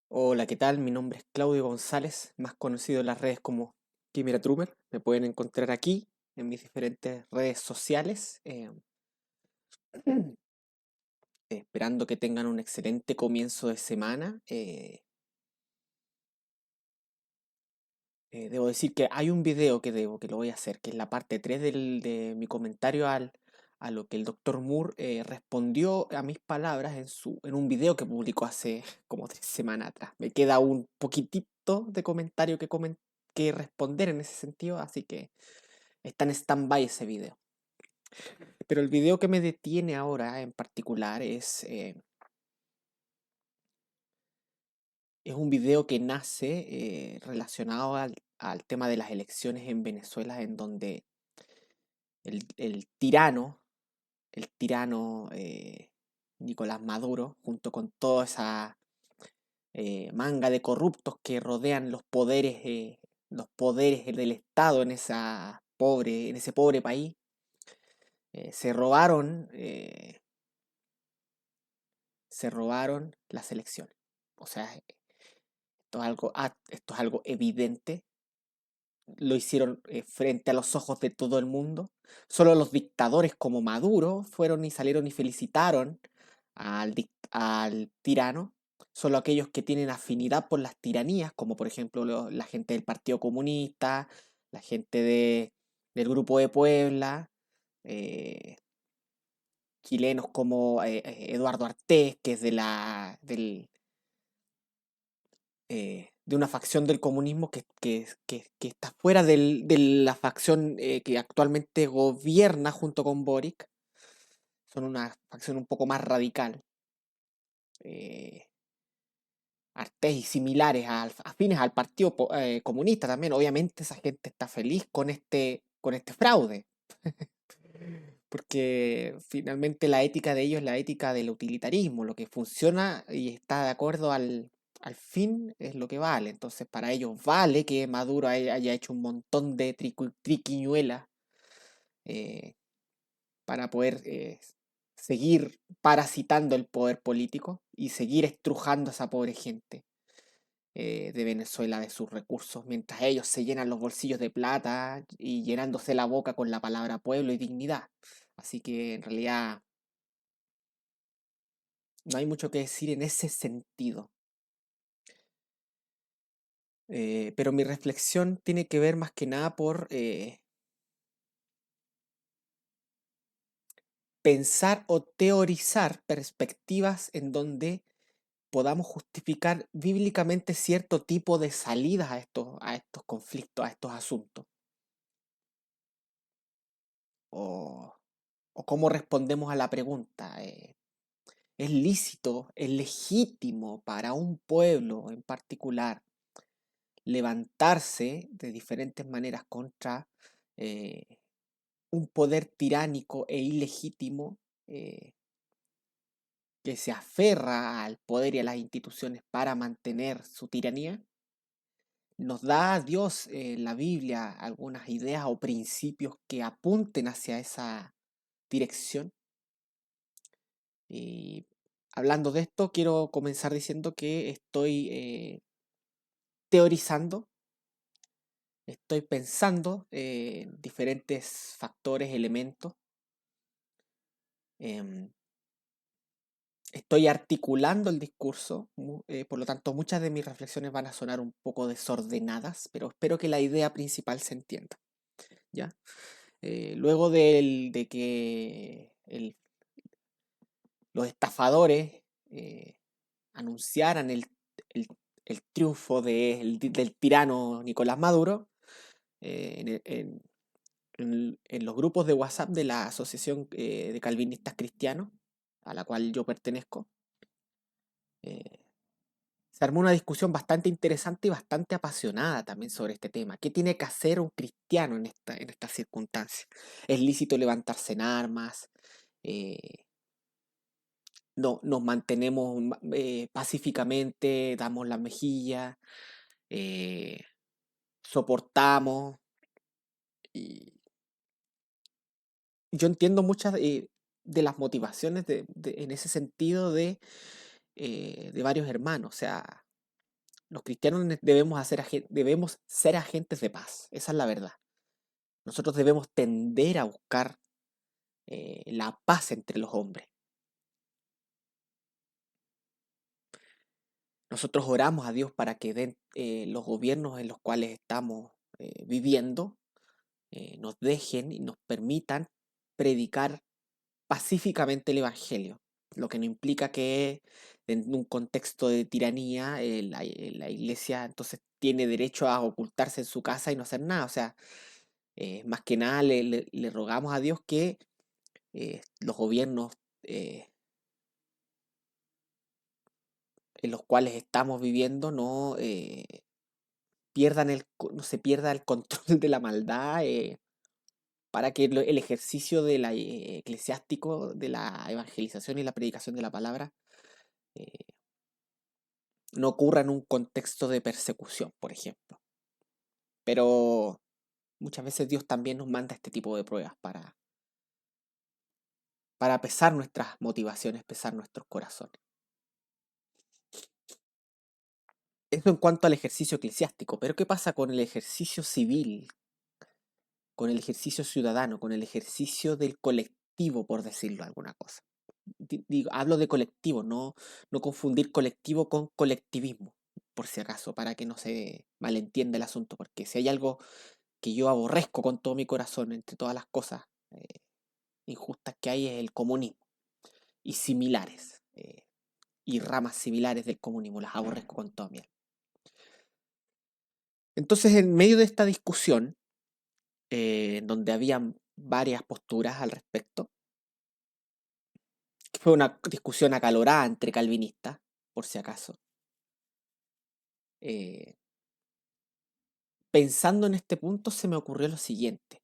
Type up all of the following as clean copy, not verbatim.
Hola, ¿qué tal? Mi nombre es Claudio González, más conocido en las redes como Kimera Trumer. Me pueden encontrar aquí en mis diferentes redes sociales, esperando que tengan un excelente comienzo de semana. Debo decir que hay un video que lo voy a hacer, que es la parte 3 de mi comentario a lo que el doctor Moore respondió a mis palabras en un video que publicó hace como 3 semanas atrás. Me queda un poquitito de comentario que responder en ese sentido, así que está en stand-by ese video. Pero el video que me detiene ahora en particular es un video que nace relacionado al tema de las elecciones en Venezuela, en donde el tirano Nicolás Maduro, junto con toda esa manga de corruptos que rodean los poderes del Estado en ese pobre país, se robaron las elecciones. O sea, esto es algo evidente. Lo hicieron frente a los ojos de todo el mundo. Solo los dictadores como Maduro fueron y salieron y felicitaron al tirano. Solo aquellos que tienen afinidad por las tiranías, como por ejemplo la gente del Partido Comunista, la gente del Grupo de Puebla, eh, chilenos como Eduardo Artés, que es de una facción del comunismo que está fuera de la facción que actualmente gobierna junto con Boric. Son una facción un poco más radical. eh, Artés y similares afines al Partido Comunista también. Obviamente esa gente está feliz con este fraude. Porque finalmente la ética de ellos es la ética del utilitarismo, lo que funciona y está de acuerdo al fin es lo que vale. Entonces para ellos vale que Maduro haya hecho un montón de triquiñuelas eh, para poder seguir parasitando el poder político y seguir estrujando a esa pobre gente de Venezuela de sus recursos, mientras ellos se llenan los bolsillos de plata y llenándose la boca con la palabra pueblo y dignidad. Así que en realidad no hay mucho que decir en ese sentido. Pero mi reflexión tiene que ver más que nada por pensar o teorizar perspectivas en donde podamos justificar bíblicamente cierto tipo de salidas a estos conflictos, a estos asuntos. O, o cómo respondemos a la pregunta. ¿Es lícito, es legítimo para un pueblo en particular levantarse de diferentes maneras contra eh, un poder tiránico e ilegítimo eh, que se aferra al poder y a las instituciones para mantener su tiranía? ¿Nos da Dios la Biblia algunas ideas o principios que apunten hacia esa dirección? Y hablando de esto, quiero comenzar diciendo que estoy teorizando. Estoy pensando en diferentes factores, elementos. em, Estoy articulando el discurso, por lo tanto muchas de mis reflexiones van a sonar un poco desordenadas, pero espero que la idea principal se entienda, ¿ya? Luego de que los estafadores anunciaran el- el triunfo del tirano Nicolás Maduro, en los grupos de WhatsApp de la Asociación de Calvinistas Cristianos, a la cual yo pertenezco, eh, se armó una discusión bastante interesante y bastante apasionada también sobre este tema. ¿Qué tiene que hacer un cristiano en estas circunstancias? ¿Es lícito levantarse en armas? Eh, no, nos mantenemos pacíficamente, damos la mejilla, eh, soportamos. Y yo entiendo muchas de las motivaciones en ese sentido de varios hermanos. O sea, Los cristianos debemos ser agentes de paz, esa es la verdad. Nosotros debemos tender a buscar la paz entre los hombres. Nosotros oramos a Dios para que den los gobiernos en los cuales estamos viviendo, nos dejen y nos permitan predicar pacíficamente el Evangelio, lo que no implica que en un contexto de tiranía la iglesia entonces tiene derecho a ocultarse en su casa y no hacer nada. O sea, más que nada le rogamos a Dios que los gobiernos eh, en los cuales estamos viviendo no se pierda el control de la maldad, para que el ejercicio de eclesiástico, de la evangelización y la predicación de la palabra, eh, no ocurra en un contexto de persecución, por ejemplo. Pero muchas veces Dios también nos manda este tipo de pruebas para pesar nuestras motivaciones, pesar nuestros corazones. Eso en cuanto al ejercicio eclesiástico, pero ¿qué pasa con el ejercicio civil, con el ejercicio ciudadano, con el ejercicio del colectivo, por decirlo alguna cosa? Hablo de colectivo, no confundir colectivo con colectivismo, por si acaso, para que no se malentienda el asunto, porque si hay algo que yo aborrezco con todo mi corazón entre todas las cosas injustas que hay es el comunismo y similares, y ramas similares del comunismo, las aborrezco con toda mi alma. Entonces, en medio de esta discusión, en donde habían varias posturas al respecto, que fue una discusión acalorada entre calvinistas, por si acaso, eh, pensando en este punto se me ocurrió lo siguiente,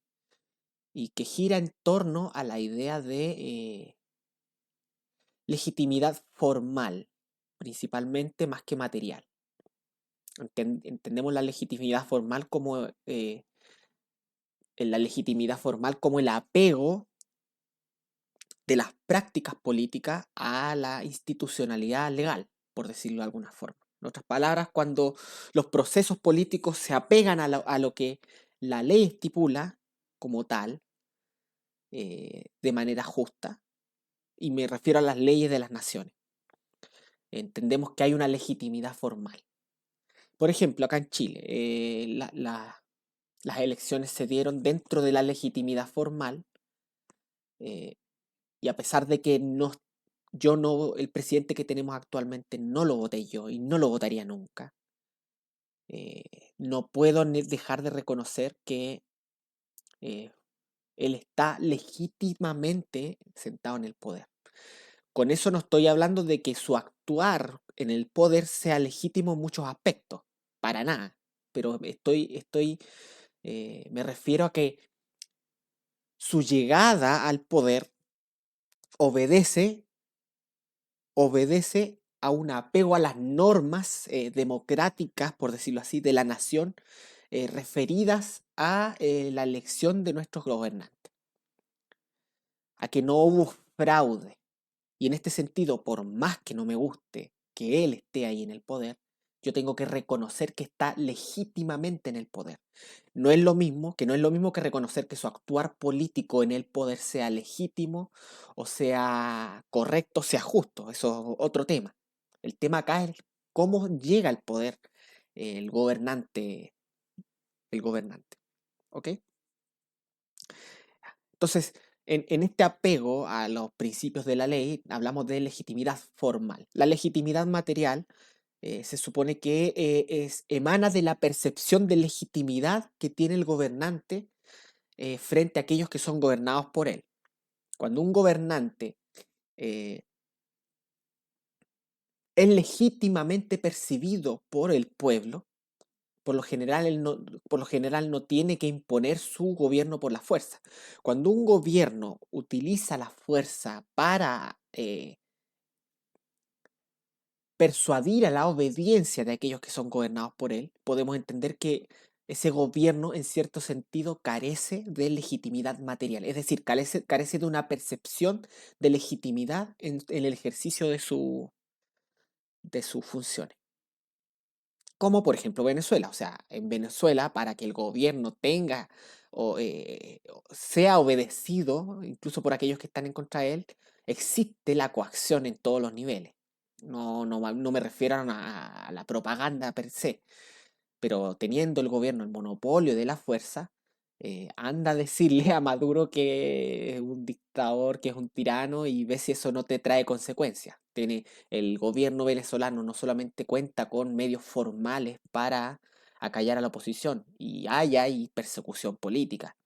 y que gira en torno a la idea de legitimidad formal, principalmente más que material. Entendemos la legitimidad formal como el apego de las prácticas políticas a la institucionalidad legal, por decirlo de alguna forma. En otras palabras, cuando los procesos políticos se apegan a lo que la ley estipula como tal, de manera justa, y me refiero a las leyes de las naciones. Entendemos que hay una legitimidad formal. Por ejemplo, acá en Chile, las elecciones se dieron dentro de la legitimidad formal, eh, y a pesar de que el presidente que tenemos actualmente no lo voté yo y no lo votaría nunca, eh, no puedo dejar de reconocer que eh, él está legítimamente sentado en el poder. Con eso no estoy hablando de que su actuar en el poder sea legítimo en muchos aspectos, para nada. Pero me refiero a que su llegada al poder obedece, obedece a un apego a las normas democráticas, por decirlo así, de la nación, referidas a la elección de nuestros gobernantes, a que no hubo fraude. Y en este sentido, por más que no me guste que él esté ahí en el poder, yo tengo que reconocer que está legítimamente en el poder. No es lo mismo que reconocer que su actuar político en el poder sea legítimo o sea correcto, sea justo. Eso es otro tema. El tema acá es cómo llega al poder el gobernante, el gobernante. ¿Ok? Entonces, en este apego a los principios de la ley, hablamos de legitimidad formal. La legitimidad material se supone que emana de la percepción de legitimidad que tiene el gobernante frente a aquellos que son gobernados por él. Cuando un gobernante eh, es legítimamente percibido por el pueblo, por lo general no tiene que imponer su gobierno por la fuerza. Cuando un gobierno utiliza la fuerza para persuadir a la obediencia de aquellos que son gobernados por él, podemos entender que ese gobierno en cierto sentido carece de legitimidad material, es decir, carece de una percepción de legitimidad en el ejercicio de sus funciones. como por ejemplo Venezuela. O sea, en Venezuela, para que el gobierno tenga o sea obedecido, incluso por aquellos que están en contra de él, existe la coacción en todos los niveles. No me refiero a la propaganda per se, pero teniendo el gobierno el monopolio de la fuerza, anda a decirle a Maduro que es un dictador, que es un tirano y ve si eso no te trae consecuencias. El gobierno venezolano no solamente cuenta con medios formales para acallar a la oposición y hay persecución política,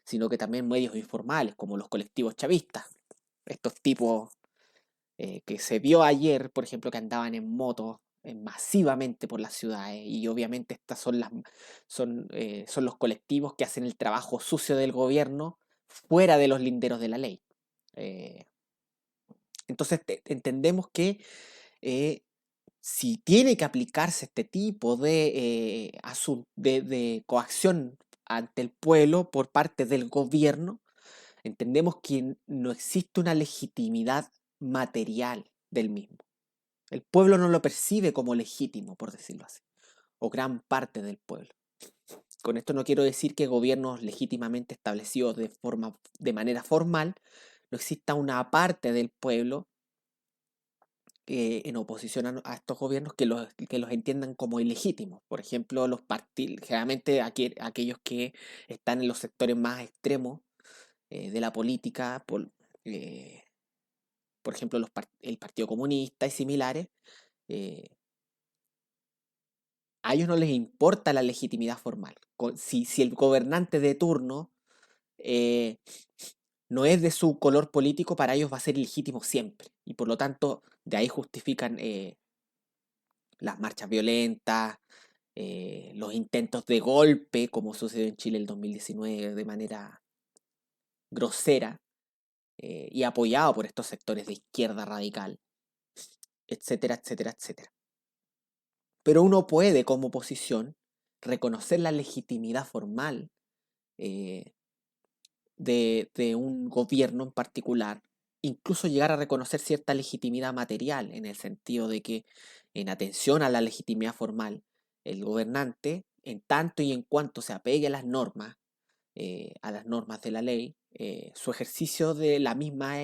sino que también medios informales como los colectivos chavistas. Estos tipos que se vio ayer, por ejemplo, que andaban en moto masivamente por las ciudades y obviamente estas son los colectivos que hacen el trabajo sucio del gobierno fuera de los linderos de la ley. Eh, entonces entendemos que eh, si tiene que aplicarse este tipo de coacción ante el pueblo por parte del gobierno, entendemos que no existe una legitimidad material del mismo. El pueblo no lo percibe como legítimo, por decirlo así, o gran parte del pueblo. Con esto no quiero decir que gobiernos legítimamente establecidos de manera formal no exista una parte del pueblo en oposición a estos gobiernos que los entiendan como ilegítimos. Por ejemplo, los partidos, generalmente aquellos que están en los sectores más extremos de la política, eh, por ejemplo, el Partido Comunista y similares, eh, a ellos no les importa la legitimidad formal. Si el gobernante de turno eh, no es de su color político, para ellos va a ser ilegítimo siempre. Y por lo tanto, de ahí justifican las marchas violentas, los intentos de golpe, como sucedió en Chile el 2019 de manera grosera y apoyado por estos sectores de izquierda radical, etcétera, etcétera, etcétera. Pero uno puede, como oposición, reconocer la legitimidad formal eh, de un gobierno en particular, incluso llegar a reconocer cierta legitimidad material, en el sentido de que, en atención a la legitimidad formal, el gobernante, en tanto y en cuanto se apegue a las normas de la ley, su ejercicio de la misma,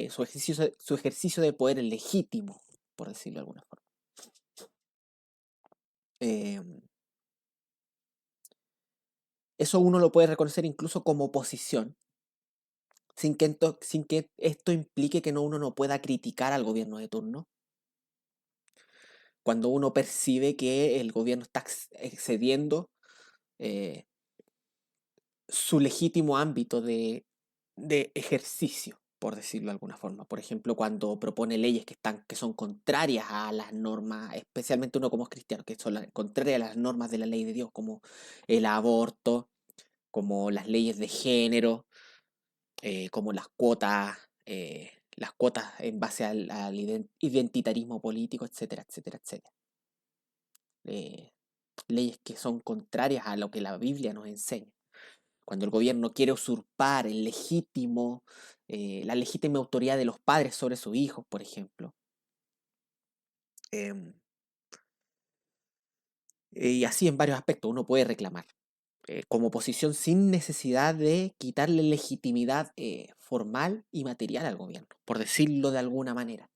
su ejercicio de poder es legítimo, por decirlo de alguna forma. Em, Eso uno lo puede reconocer incluso como oposición, sin que esto implique que uno no pueda criticar al gobierno de turno. Cuando uno percibe que el gobierno está excediendo eh, su legítimo ámbito de ejercicio, por decirlo de alguna forma. Por ejemplo, cuando propone leyes que son contrarias a las normas, especialmente uno como cristiano, que son contrarias a las normas de la ley de Dios, como el aborto, como las leyes de género, como las cuotas en base al identitarismo político, etcétera, etcétera, etcétera. Eh, Leyes que son contrarias a lo que la Biblia nos enseña. Cuando el gobierno quiere usurpar la legítima autoridad de los padres sobre sus hijos, por ejemplo. Em, y así en varios aspectos uno puede reclamar como oposición sin necesidad de quitarle legitimidad formal y material al gobierno, por decirlo de alguna manera.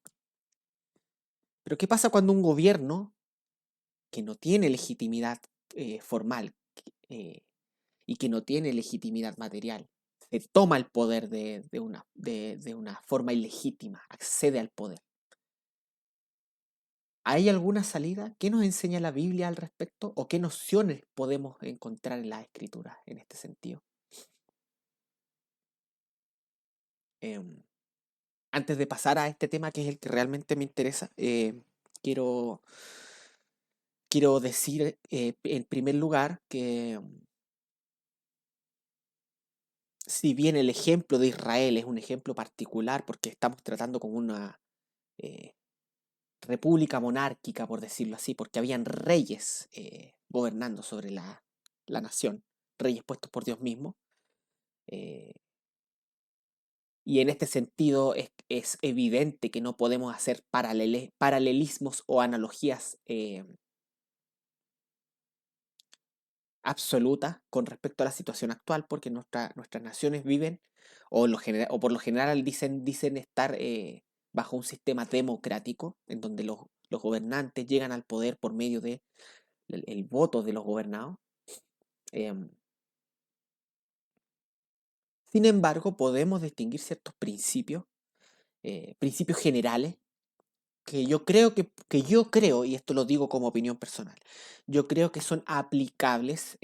Pero ¿qué pasa cuando un gobierno que no tiene legitimidad formal eh, y que no tiene legitimidad material se toma el poder de una forma ilegítima, accede al poder? ¿Hay alguna salida? ¿Qué nos enseña la Biblia al respecto? ¿O qué nociones podemos encontrar en las escrituras en este sentido? Em, Antes de pasar a este tema, que es el que realmente me interesa, quiero, quiero decir en primer lugar que si bien el ejemplo de Israel es un ejemplo particular porque estamos tratando con una eh, república monárquica, por decirlo así, porque habían reyes gobernando sobre la nación, reyes puestos por Dios mismo. eh, y en este sentido es evidente que no podemos hacer paralelismos o analogías absoluta con respecto a la situación actual, porque nuestras naciones viven, o por lo general dicen estar bajo un sistema democrático, en donde los gobernantes llegan al poder por medio de el voto de los gobernados. Em, Sin embargo, podemos distinguir ciertos principios, principios generales, que yo creo, y esto lo digo como opinión personal, yo creo que son aplicables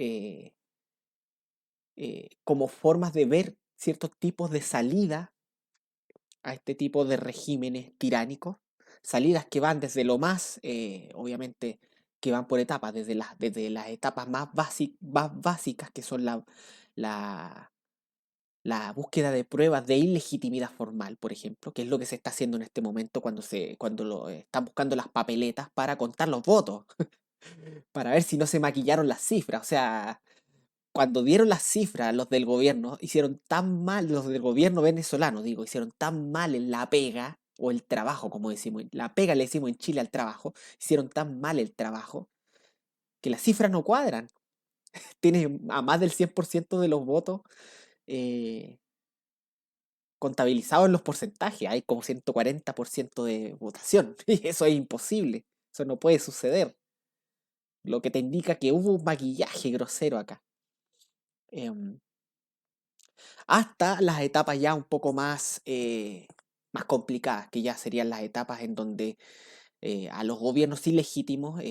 como formas de ver ciertos tipos de salida a este tipo de regímenes tiránicos, salidas que van desde lo más, obviamente, que van por etapas, desde las etapas más básicas, que son la, la búsqueda de pruebas de ilegitimidad formal, por ejemplo, que es lo que se está haciendo en este momento están buscando las papeletas para contar los votos, para ver si no se maquillaron las cifras. O sea, cuando dieron las cifras, los del gobierno hicieron tan mal, los del gobierno venezolano, digo, hicieron tan mal en la pega, o el trabajo, como decimos, la pega le decimos en Chile al trabajo, hicieron tan mal el trabajo, que las cifras no cuadran. Tiene a más del 100% de los votos eh, contabilizados en los porcentajes, hay como 140% de votación, y eso es imposible, eso no puede suceder, lo que te indica que hubo un maquillaje grosero acá. Em, Hasta las etapas ya un poco más complicadas, que ya serían las etapas en donde a los gobiernos ilegítimos,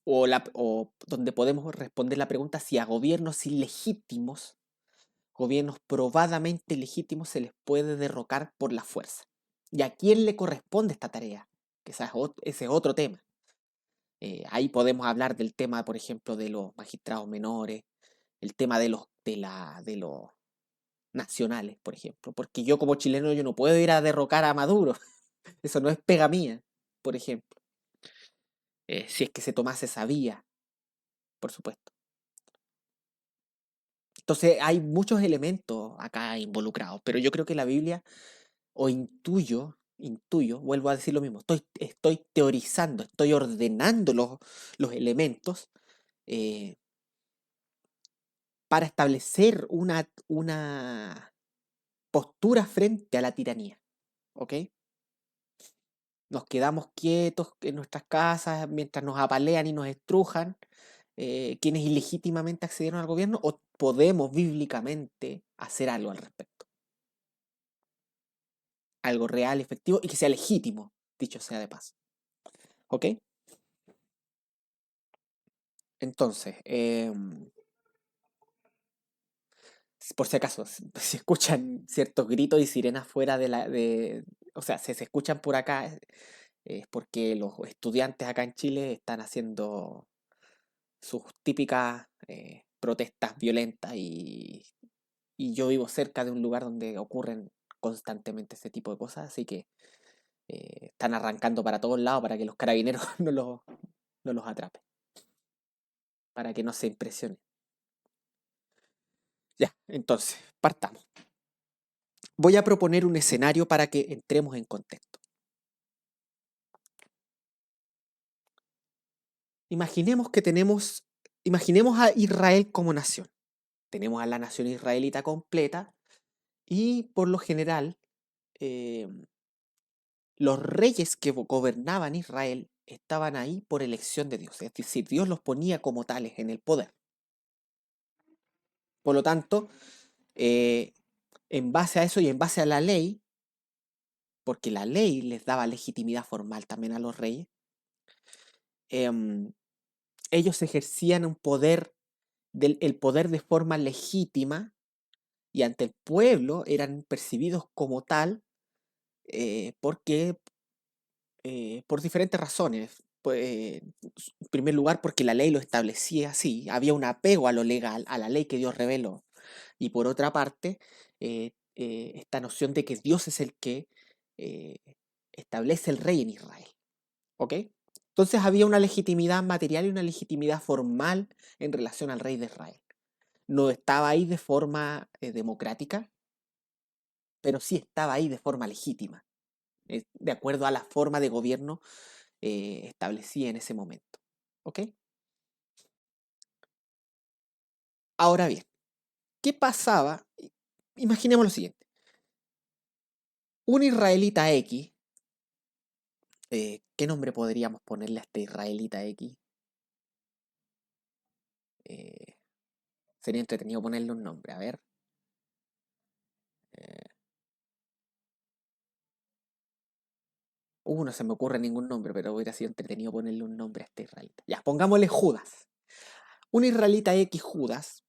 o donde podemos responder la pregunta si a gobiernos ilegítimos, gobiernos probadamente legítimos, se les puede derrocar por la fuerza. ¿Y a quién le corresponde esta tarea? Que ese es otro tema. Ahí podemos hablar del tema, por ejemplo, de los magistrados menores, el tema de los nacionales, por ejemplo, porque yo como chileno yo no puedo ir a derrocar a Maduro, eso no es pega mía, por ejemplo, si es que se tomase esa vía, por supuesto. Entonces hay muchos elementos acá involucrados, pero yo creo que la Biblia, o intuyo, vuelvo a decir lo mismo, estoy teorizando, estoy ordenando los elementos eh, para establecer una postura frente a la tiranía, ¿ok? Nos quedamos quietos en nuestras casas mientras nos apalean y nos estrujan quienes ilegítimamente accedieron al gobierno, o podemos bíblicamente hacer algo al respecto, algo real, efectivo y que sea legítimo, dicho sea de paso. ¿Ok? Entonces, por si acaso, si escuchan ciertos gritos y sirenas fuera o sea, si se escuchan por acá, es porque los estudiantes acá en Chile están haciendo sus típicas protestas violentas, y yo vivo cerca de un lugar donde ocurren constantemente este tipo de cosas, así que están arrancando para todos lados para que los carabineros no los atrapen, para que no se impresionen. Ya, entonces, partamos. Voy a proponer un escenario para que entremos en contexto. Imaginemos que imaginemos a Israel como nación. Tenemos a la nación israelita completa y por lo general eh, los reyes que gobernaban Israel estaban ahí por elección de Dios, es decir, Dios los ponía como tales en el poder. Por lo tanto, eh, en base a eso y en base a la ley, porque la ley les daba legitimidad formal también a los reyes, em, ellos ejercían el poder de forma legítima, y ante el pueblo eran percibidos como tal, porque por diferentes razones. Pues, en primer lugar, porque la ley lo establecía así, había un apego a lo legal, a la ley que Dios reveló. Y por otra parte, esta noción de que Dios es el que eh, establece el rey en Israel. ¿Ok? Entonces había una legitimidad material y una legitimidad formal en relación al rey de Israel. No estaba ahí de forma democrática, pero sí estaba ahí de forma legítima, de acuerdo a la forma de gobierno establecida en ese momento. ¿Ok? Ahora bien, ¿qué pasaba? Imaginemos lo siguiente. Un israelita X, ¿qué nombre podríamos ponerle a este israelita X? Eh, Sería entretenido ponerle un nombre. A ver. eh, no se me ocurre ningún nombre, pero hubiera sido entretenido ponerle un nombre a este israelita. Ya, pongámosle Judas. Un israelita X Judas,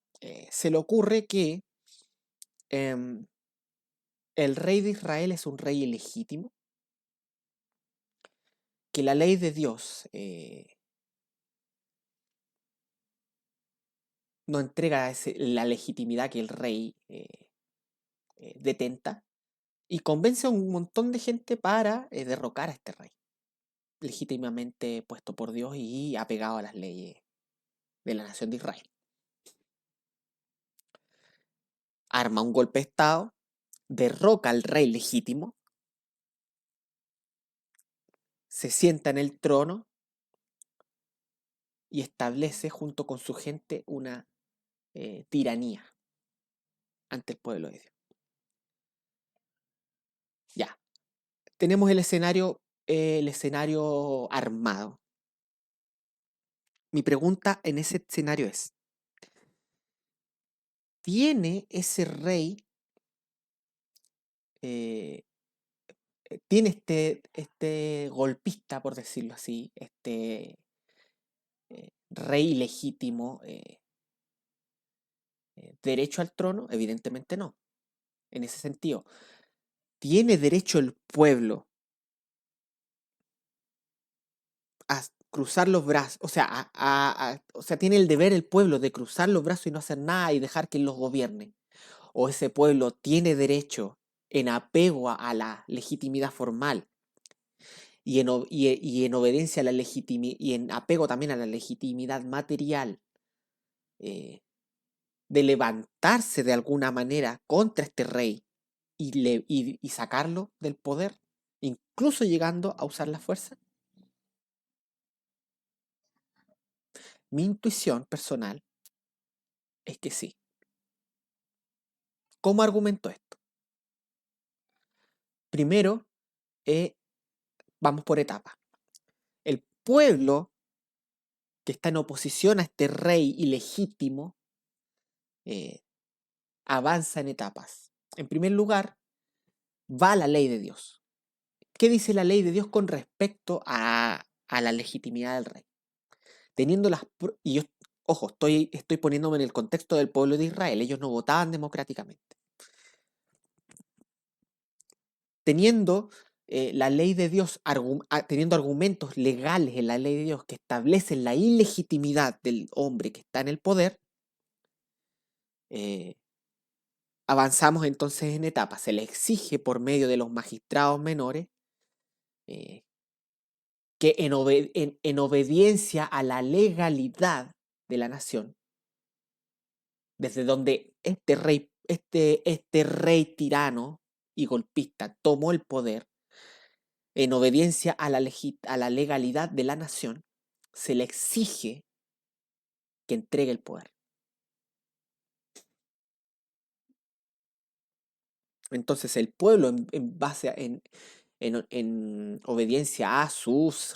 se le ocurre que em, el rey de Israel es un rey ilegítimo, que la ley de Dios no entrega la legitimidad que el rey detenta, y convence a un montón de gente para derrocar a este rey, legítimamente puesto por Dios y apegado a las leyes de la nación de Israel. Arma un golpe de Estado, derroca al rey legítimo, se sienta en el trono y establece junto con su gente una tiranía ante el pueblo de Dios. Ya, tenemos el escenario armado. Mi pregunta en ese escenario es, ¿tiene ese rey, eh, tiene este golpista, por decirlo así, este rey legítimo, derecho al trono? Evidentemente no. En ese sentido, ¿tiene derecho el pueblo a cruzar los brazos? O sea, o sea, ¿tiene el deber el pueblo de cruzar los brazos y no hacer nada y dejar que los gobierne? ¿O ese pueblo tiene derecho, en apego a la legitimidad formal y en obediencia a la legitimidad y en apego también a la legitimidad material, eh, de levantarse de alguna manera contra este rey y sacarlo del poder, incluso llegando a usar la fuerza? Mi intuición personal es que sí. ¿Cómo argumento esto? Primero, vamos por etapas. El pueblo que está en oposición a este rey ilegítimo eh, avanza en etapas. En primer lugar, va la ley de Dios. ¿Qué dice la ley de Dios con respecto a la legitimidad del rey? Teniendo y yo, ojo, estoy poniéndome en el contexto del pueblo de Israel, ellos no votaban democráticamente. Teniendo la ley de Dios, teniendo argumentos legales en la ley de Dios que establecen la ilegitimidad del hombre que está en el poder, eh, avanzamos entonces en etapas. Se le exige por medio de los magistrados menores eh, que en obediencia a la legalidad de la nación, desde donde este rey tirano y golpista tomó el poder, en obediencia a la legalidad de la nación, se le exige que entregue el poder. Entonces el pueblo, en base en obediencia a sus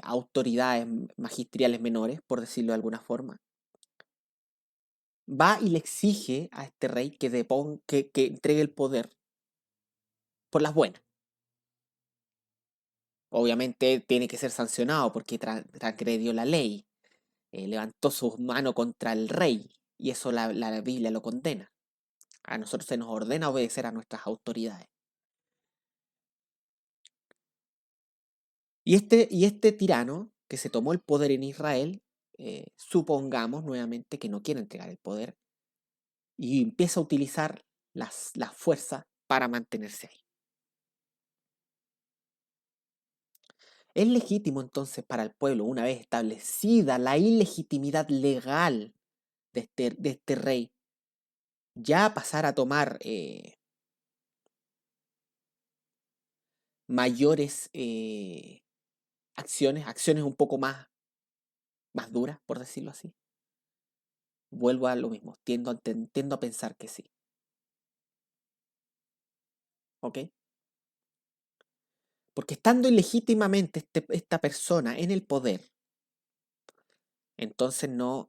autoridades magisteriales menores, por decirlo de alguna forma, va y le exige a este rey que entregue el poder por las buenas. Obviamente tiene que ser sancionado porque transgredió la ley, levantó sus manos contra el rey, y eso la Biblia lo condena. A nosotros se nos ordena obedecer a nuestras autoridades. Y este tirano que se tomó el poder en Israel, supongamos nuevamente que no quiere entregar el poder y empieza a utilizar la fuerza para mantenerse ahí. Es legítimo entonces para el pueblo, una vez establecida la ilegitimidad legal de este rey, ya pasar a tomar mayores acciones un poco más duras, por decirlo así. Vuelvo a lo mismo, tiendo a pensar que sí, ¿ok? Porque estando ilegítimamente esta persona en el poder, entonces no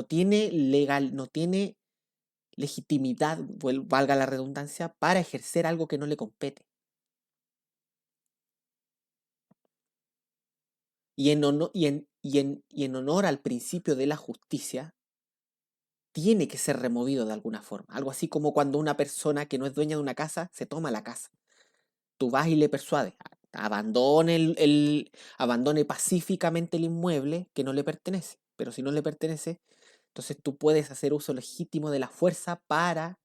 tiene no tiene legitimidad, valga la redundancia, para ejercer algo que no le compete. Y en honor al principio de la justicia, tiene que ser removido de alguna forma. Algo así como cuando una persona que no es dueña de una casa se toma la casa. Tú vas y le persuades, abandone pacíficamente el inmueble que no le pertenece. Pero si no le pertenece, entonces tú puedes hacer uso legítimo de la fuerza para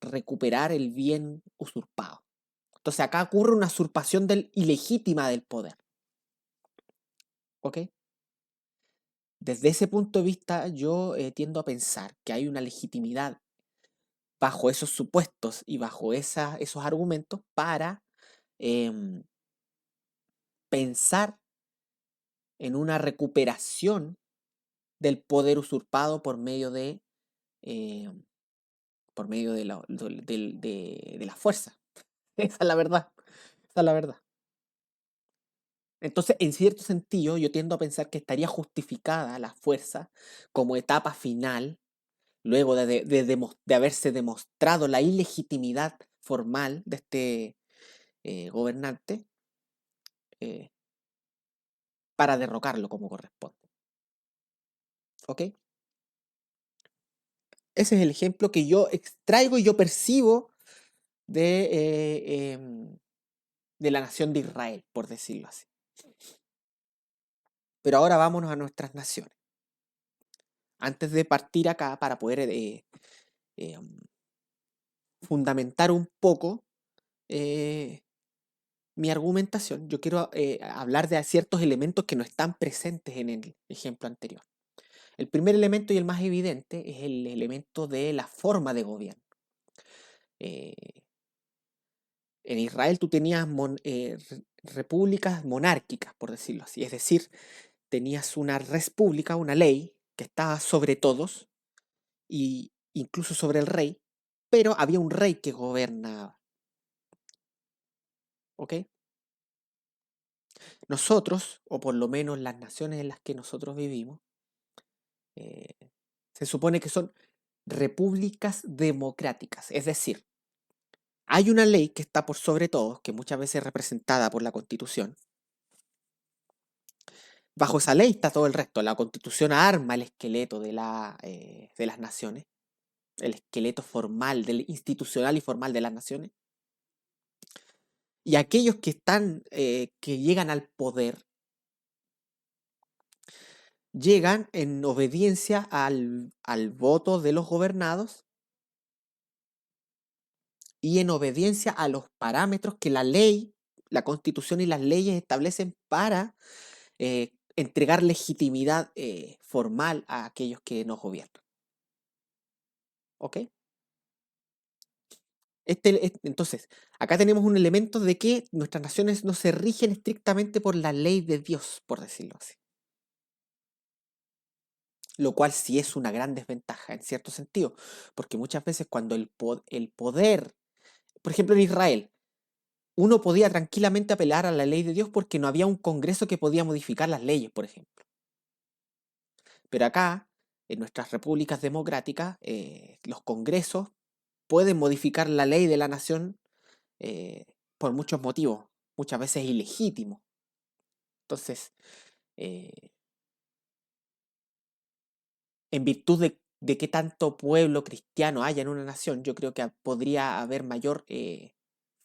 recuperar el bien usurpado. Entonces acá ocurre una usurpación ilegítima del poder. ¿Ok? Desde ese punto de vista, yo tiendo a pensar que hay una legitimidad bajo esos supuestos y bajo esos argumentos para em, pensar en una recuperación del poder usurpado eh, por medio de la fuerza. Esa es la verdad. Esa es la verdad. Entonces, en cierto sentido, yo tiendo a pensar que estaría justificada la fuerza como etapa final, luego de haberse demostrado la ilegitimidad formal de este gobernante, eh, para derrocarlo como corresponde. ¿Ok? Ese es el ejemplo que yo extraigo y yo percibo de la nación de Israel, por decirlo así. Pero ahora vámonos a nuestras naciones. Antes de partir acá, para poder eh, fundamentar un poco eh, mi argumentación, yo quiero hablar de ciertos elementos que no están presentes en el ejemplo anterior. El primer elemento y el más evidente es el elemento de la forma de gobierno. Eh, en Israel tú tenías repúblicas monárquicas, por decirlo así, es decir, tenías una república, una ley que estaba sobre todos y incluso sobre el rey, pero había un rey que gobernaba, ¿ok? Nosotros, o por lo menos las naciones en las que nosotros vivimos, eh, se supone que son repúblicas democráticas, es decir, hay una ley que está por sobre todos, que muchas veces es representada por la Constitución. Bajo esa ley está todo el resto. La Constitución arma el esqueleto de las naciones, el esqueleto formal, institucional y formal de las naciones. Y aquellos que llegan al poder, llegan en obediencia al voto de los gobernados y en obediencia a los parámetros que la ley, la Constitución y las leyes establecen para entregar legitimidad formal a aquellos que nos gobiernan. ¿Ok? Entonces, acá tenemos un elemento de que nuestras naciones no se rigen estrictamente por la ley de Dios, por decirlo así. Lo cual sí es una gran desventaja en cierto sentido, porque muchas veces cuando el poder, por ejemplo en Israel, uno podía tranquilamente apelar a la ley de Dios porque no había un Congreso que podía modificar las leyes, por ejemplo. Pero acá, en nuestras repúblicas democráticas, los congresos pueden modificar la ley de la nación eh, por muchos motivos, muchas veces ilegítimos. Entonces, eh, en virtud de qué tanto pueblo cristiano haya en una nación, yo creo que podría haber mayor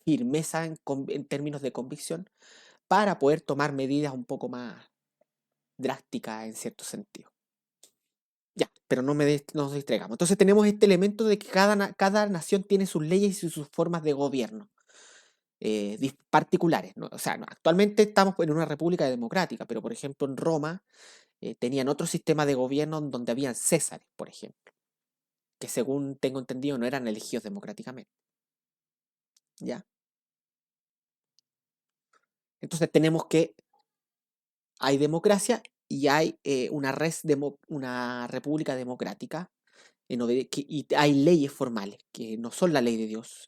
firmeza en términos de convicción para poder tomar medidas un poco más drásticas en cierto sentido. Ya, pero no nos distraigamos. Entonces tenemos este elemento de que cada nación tiene sus leyes y sus formas de gobierno particulares, ¿no? O sea, actualmente estamos en una república democrática, pero por ejemplo en Roma tenían otro sistema de gobierno donde habían césares, por ejemplo, que según tengo entendido no eran elegidos democráticamente. ¿Ya? Entonces tenemos que hay democracia y hay una república democrática y hay leyes formales que no son la ley de Dios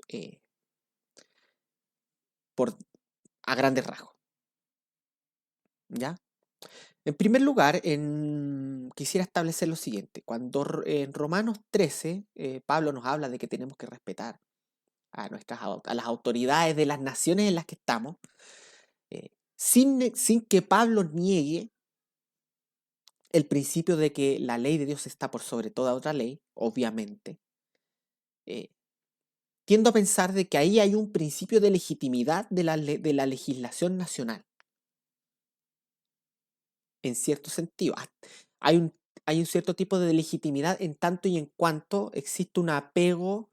por, a grandes rasgos. ¿Ya? En primer lugar, quisiera establecer lo siguiente. En Romanos 13, Pablo nos habla de que tenemos que respetar a las autoridades de las naciones en las que estamos, sin que Pablo niegue el principio de que la ley de Dios está por sobre toda otra ley, obviamente. eh, Tiendo a pensar de que ahí hay un principio de legitimidad de la legislación nacional, en cierto sentido. Hay un, hay un cierto tipo de legitimidad en tanto y en cuanto existe un apego,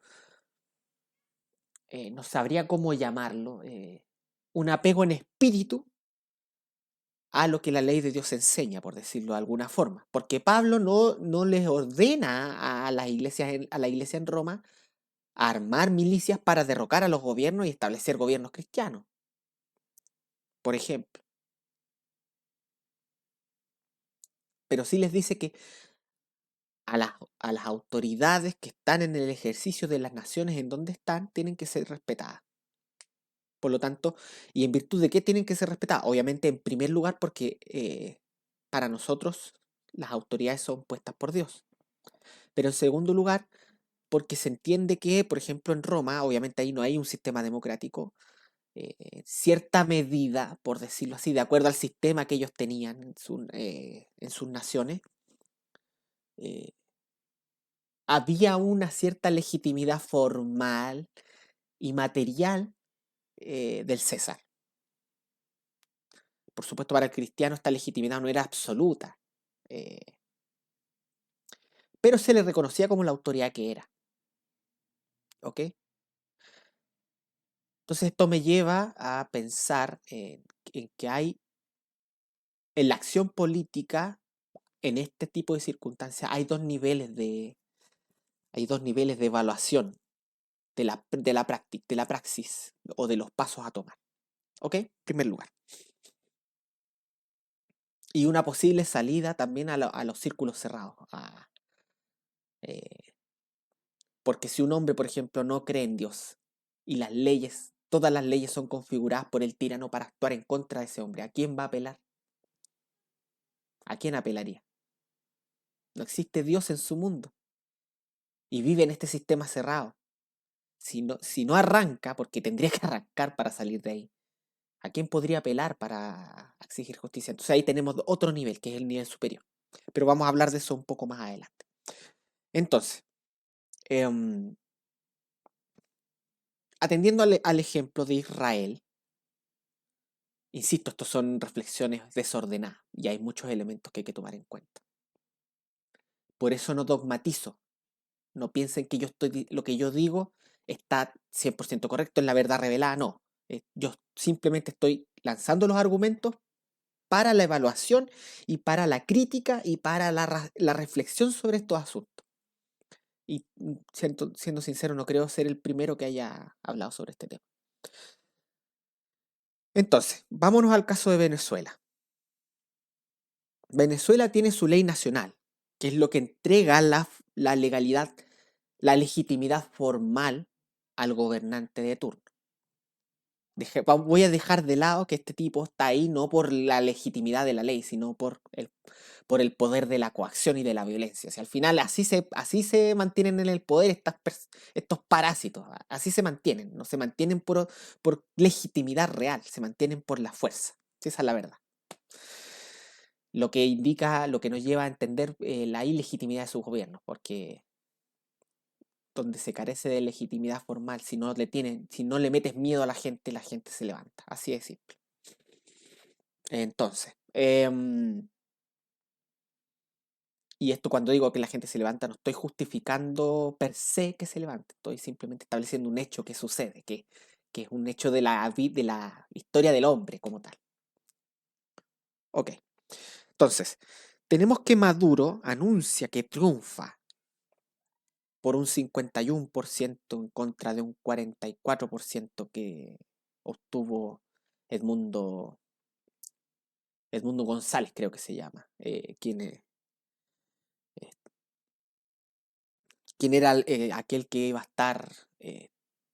no sabría cómo llamarlo, un apego en espíritu a lo que la ley de Dios enseña, por decirlo de alguna forma. Porque Pablo no les ordena a las iglesias a la iglesia en Roma a armar milicias para derrocar a los gobiernos y establecer gobiernos cristianos, por ejemplo. Pero sí les dice que a las autoridades que están en el ejercicio de las naciones en donde están tienen que ser respetadas. Por lo tanto, ¿y en virtud de qué tienen que ser respetadas? Obviamente, en primer lugar, porque para nosotros las autoridades son puestas por Dios. Pero en segundo lugar, porque se entiende que, por ejemplo, en Roma, obviamente ahí no hay un sistema democrático, cierta medida, por decirlo así, de acuerdo al sistema que ellos tenían en sus naciones, eh, había una cierta legitimidad formal y material del César. Por supuesto, para el cristiano esta legitimidad no era absoluta, eh, pero se le reconocía como la autoridad que era. ¿Ok? Entonces esto me lleva a pensar en que hay en la acción política, en este tipo de circunstancias, hay dos niveles de evaluación de la praxis o de los pasos a tomar. ¿Ok? En primer lugar. Y una posible salida también a los círculos cerrados. Eh, porque si un hombre, por ejemplo, no cree en Dios y todas las leyes son configuradas por el tirano para actuar en contra de ese hombre, ¿a quién va a apelar? ¿A quién apelaría? No existe Dios en su mundo y vive en este sistema cerrado. Si no arranca, porque tendría que arrancar para salir de ahí, ¿a quién podría apelar para exigir justicia? Entonces ahí tenemos otro nivel, que es el nivel superior. Pero vamos a hablar de eso un poco más adelante. Entonces, em, atendiendo al ejemplo de Israel, insisto, estos son reflexiones desordenadas y hay muchos elementos que hay que tomar en cuenta. Por eso no dogmatizo. No piensen que lo que yo digo está 100% correcto, en la verdad revelada, no. Yo simplemente estoy lanzando los argumentos para la evaluación y para la crítica y para la reflexión sobre estos asuntos. Y siendo sincero, no creo ser el primero que haya hablado sobre este tema. Entonces, vámonos al caso de Venezuela. Venezuela tiene su ley nacional, que es lo que entrega la legalidad, la legitimidad formal al gobernante de turno. Voy a dejar de lado que este tipo está ahí no por la legitimidad de la ley, sino por el poder de la coacción y de la violencia. O sea, al final así se mantienen en el poder estos parásitos, así se mantienen, no se mantienen por legitimidad real, se mantienen por la fuerza. Esa es la verdad. Lo que indica, lo que nos lleva a entender la ilegitimidad de sus gobiernos, porque donde se carece de legitimidad formal, si no le metes miedo a la gente se levanta. Así de simple. Entonces, y esto cuando digo que la gente se levanta, no estoy justificando per se que se levante, estoy simplemente estableciendo un hecho que sucede, que es un hecho de la historia del hombre como tal. Ok, entonces, tenemos que Maduro anuncia que triunfa por un 51% en contra de un 44% que obtuvo Edmundo Edmundo González creo que se llama, eh, quien era aquel que iba a estar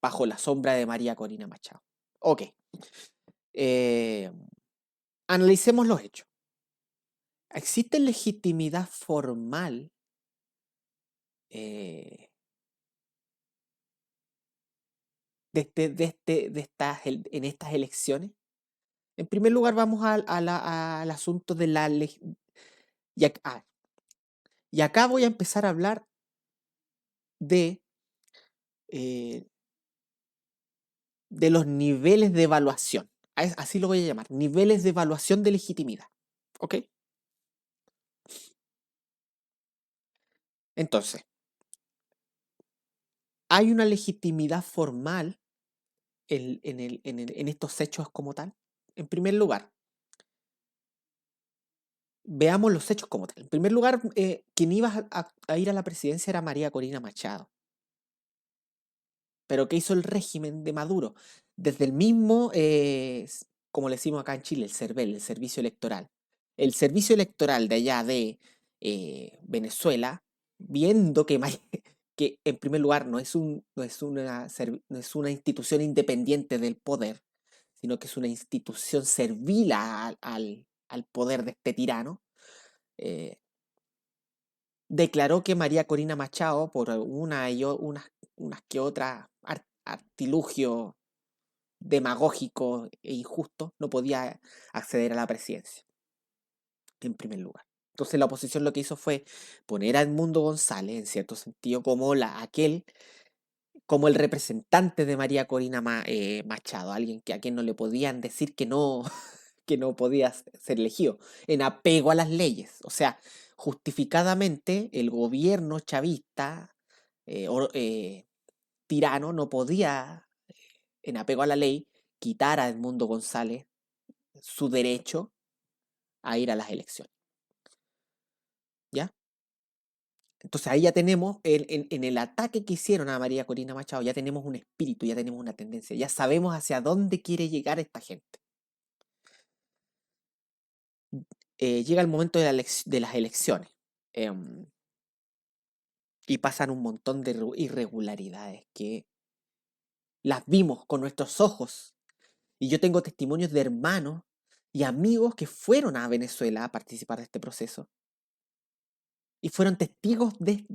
bajo la sombra de María Corina Machado. Ok, eh, analicemos los hechos. ¿Existe legitimidad formal eh, en estas elecciones? En primer lugar, vamos al asunto de la y, y acá voy a empezar a hablar de, eh, de los niveles de evaluación. Así lo voy a llamar, niveles de evaluación de legitimidad. ¿Ok? Entonces, ¿hay una legitimidad formal en estos hechos como tal? En primer lugar, veamos los hechos como tal. En primer lugar, quien iba a ir a la presidencia era María Corina Machado. Pero ¿qué hizo el régimen de Maduro? Desde el mismo, como le decimos acá en Chile, el CERVEL, el servicio electoral. El servicio electoral de allá de Venezuela, viendo que, que en primer lugar no es una institución independiente del poder, sino que es una institución servil al poder de este tirano, eh, declaró que María Corina Machado, por unas que otras artilugios demagógico e injusto, no podía acceder a la presidencia, en primer lugar. Entonces la oposición lo que hizo fue poner a Edmundo González, en cierto sentido, como como el representante de María Corina Machado, alguien a quien no le podían decir que no, que no podía ser elegido, en apego a las leyes. O sea, justificadamente el gobierno chavista tirano no podía, en apego a la ley, quitar a Edmundo González su derecho a ir a las elecciones. ¿Ya? Entonces ahí ya tenemos, en el ataque que hicieron a María Corina Machado, ya tenemos un espíritu, ya tenemos una tendencia, ya sabemos hacia dónde quiere llegar esta gente. Llega el momento de las elecciones y pasan un montón de irregularidades que las vimos con nuestros ojos. Y yo tengo testimonios de hermanos y amigos que fueron a Venezuela a participar de este proceso y fueron testigos de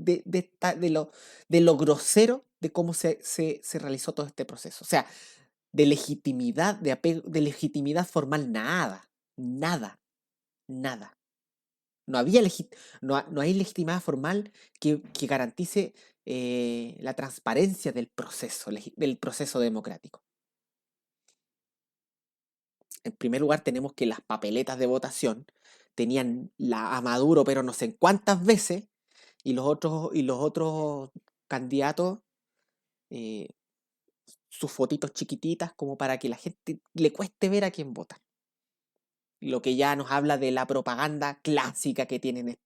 lo grosero de cómo se realizó todo este proceso. O sea, de legitimidad, de legitimidad formal, nada, nada, nada. No, no hay legitimidad formal que garantice la transparencia del proceso democrático. En primer lugar, tenemos que las papeletas de votación tenían a Maduro, pero no sé cuántas veces, y los otros candidatos, eh, sus fotitos chiquititas, como para que la gente le cueste ver a quién vota. Lo que ya nos habla de la propaganda clásica que tienen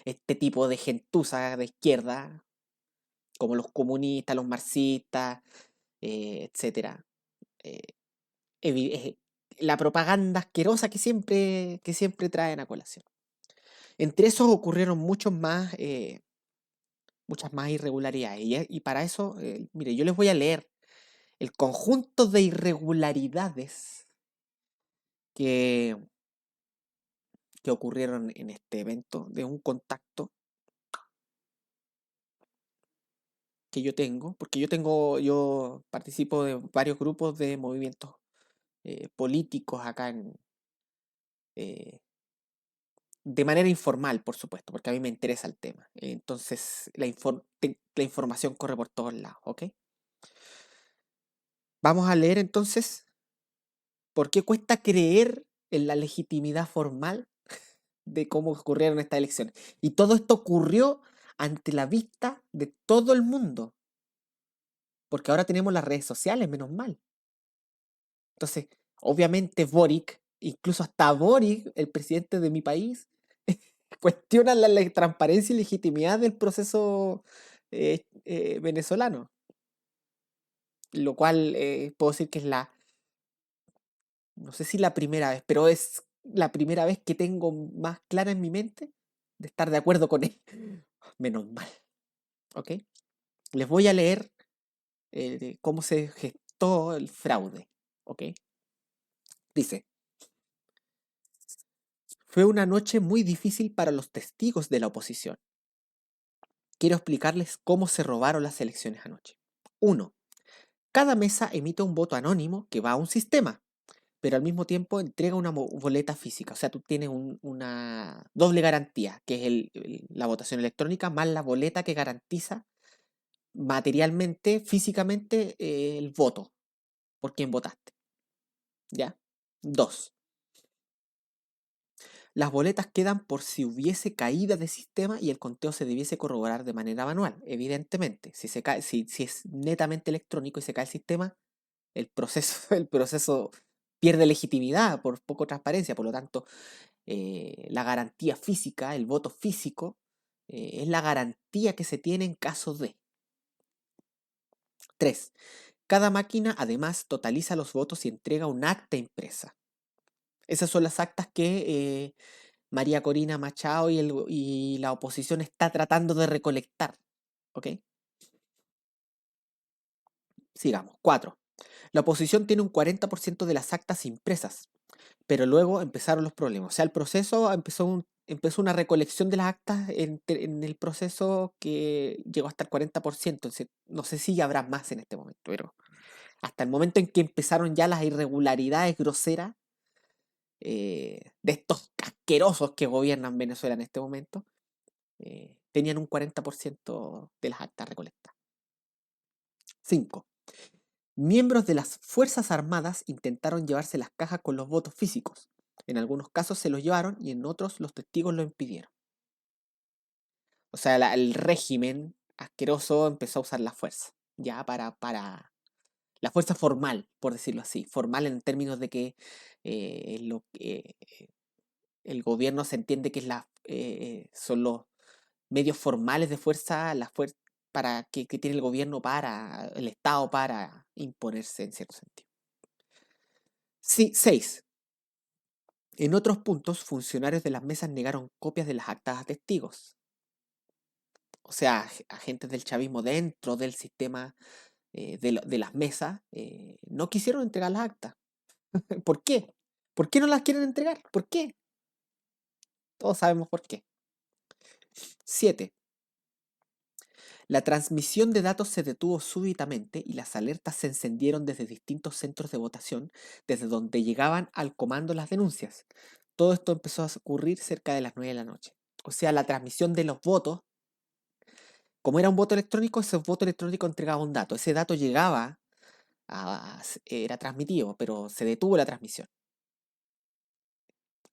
este tipo de gentuza de izquierda, como los comunistas, los marxistas, etcétera. Eh, eh, la propaganda asquerosa que siempre traen a colación. Entre esos ocurrieron muchas más irregularidades. Y para eso, mire, yo les voy a leer el conjunto de irregularidades que, que ocurrieron en este evento de un contacto que yo tengo, porque yo participo de varios grupos de movimientos políticos acá eh, de manera informal, por supuesto, porque a mí me interesa el tema. Entonces, la información corre por todos lados, ¿ok? Vamos a leer entonces por qué cuesta creer en la legitimidad formal de cómo ocurrieron estas elecciones. Y todo esto ocurrió ante la vista de todo el mundo, porque ahora tenemos las redes sociales, menos mal. Entonces, obviamente Boric, incluso hasta Boric, el presidente de mi país, cuestiona la transparencia y legitimidad del proceso venezolano, lo cual puedo decir que es no sé si la primera vez, pero es la primera vez que tengo más clara en mi mente de estar de acuerdo con él. Menos mal, ¿ok? Les voy a leer de cómo se gestó el fraude, ¿ok? Dice, fue una noche muy difícil para los testigos de la oposición. Quiero explicarles cómo se robaron las elecciones anoche. Uno, cada mesa emite un voto anónimo que va a un sistema, pero al mismo tiempo entrega una boleta física. O sea, tú tienes una doble garantía, que es la votación electrónica más la boleta que garantiza materialmente, físicamente, el voto por quien votaste. ¿Ya? Dos, las boletas quedan por si hubiese caída de sistema y el conteo se debiese corroborar de manera manual. Evidentemente, si, se cae, si es netamente electrónico y se cae el sistema, el proceso pierde legitimidad por poco transparencia. Por lo tanto, la garantía física, el voto físico, es la garantía que se tiene en caso de. 3. Cada máquina además totaliza los votos y entrega un acta impresa. Esas son las actas que María Corina Machado y la oposición está tratando de recolectar. ¿Ok? Sigamos. 4. La oposición tiene un 40% de las actas impresas, pero luego empezaron los problemas. O sea, el proceso empezó una recolección de las actas en el proceso que llegó hasta el 40%. No sé si habrá más en este momento, pero hasta el momento en que empezaron ya las irregularidades groseras de estos asquerosos que gobiernan Venezuela en este momento, tenían un 40% de las actas recolectadas. 5. Miembros de las Fuerzas Armadas intentaron llevarse las cajas con los votos físicos. En algunos casos se los llevaron y en otros los testigos lo impidieron. O sea, el régimen asqueroso empezó a usar la fuerza, ya para la fuerza formal, por decirlo así, formal en términos de que el gobierno se entiende que son los medios formales de fuerza, para que tiene el gobierno para el Estado para imponerse en cierto sentido. Sí, 6. En otros puntos, funcionarios de las mesas negaron copias de las actas a testigos. O sea, agentes del chavismo dentro del sistema de las mesas no quisieron entregar las actas. ¿Por qué? ¿Por qué no las quieren entregar? ¿Por qué? Todos sabemos por qué. 7. La transmisión de datos se detuvo súbitamente y las alertas se encendieron desde distintos centros de votación, desde donde llegaban al comando las denuncias. Todo esto empezó a ocurrir cerca de las 9 de la noche. O sea, la transmisión de los votos, como era un voto electrónico, ese voto electrónico entregaba un dato. Ese dato llegaba, era transmitido, pero se detuvo la transmisión.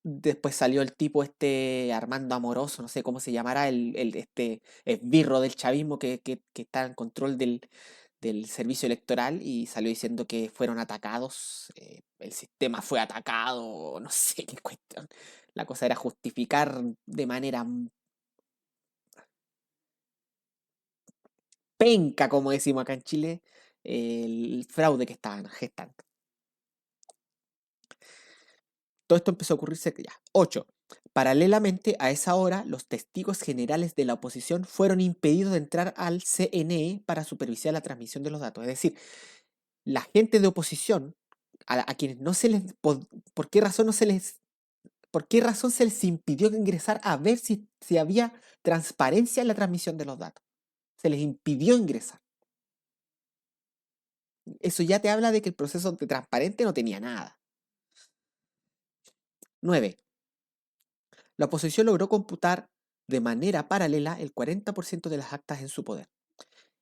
Después salió el tipo este Armando Amoroso, no sé cómo se llamará, este esbirro del chavismo que está en control del servicio electoral y salió diciendo que fueron atacados, el sistema fue atacado, no sé qué cuestión. La cosa era justificar de manera penca, como decimos acá en Chile, el fraude que estaban gestando. Todo esto empezó a ocurrirse ya. 8. Paralelamente a esa hora, los testigos generales de la oposición fueron impedidos de entrar al CNE para supervisar la transmisión de los datos. Es decir, la gente de oposición, a quienes no se les... ¿Por qué razón no se les... ¿Por qué razón se les impidió ingresar a ver si había transparencia en la transmisión de los datos? Se les impidió ingresar. Eso ya te habla de que el proceso de transparente no tenía nada. 9. La oposición logró computar de manera paralela el 40% de las actas en su poder.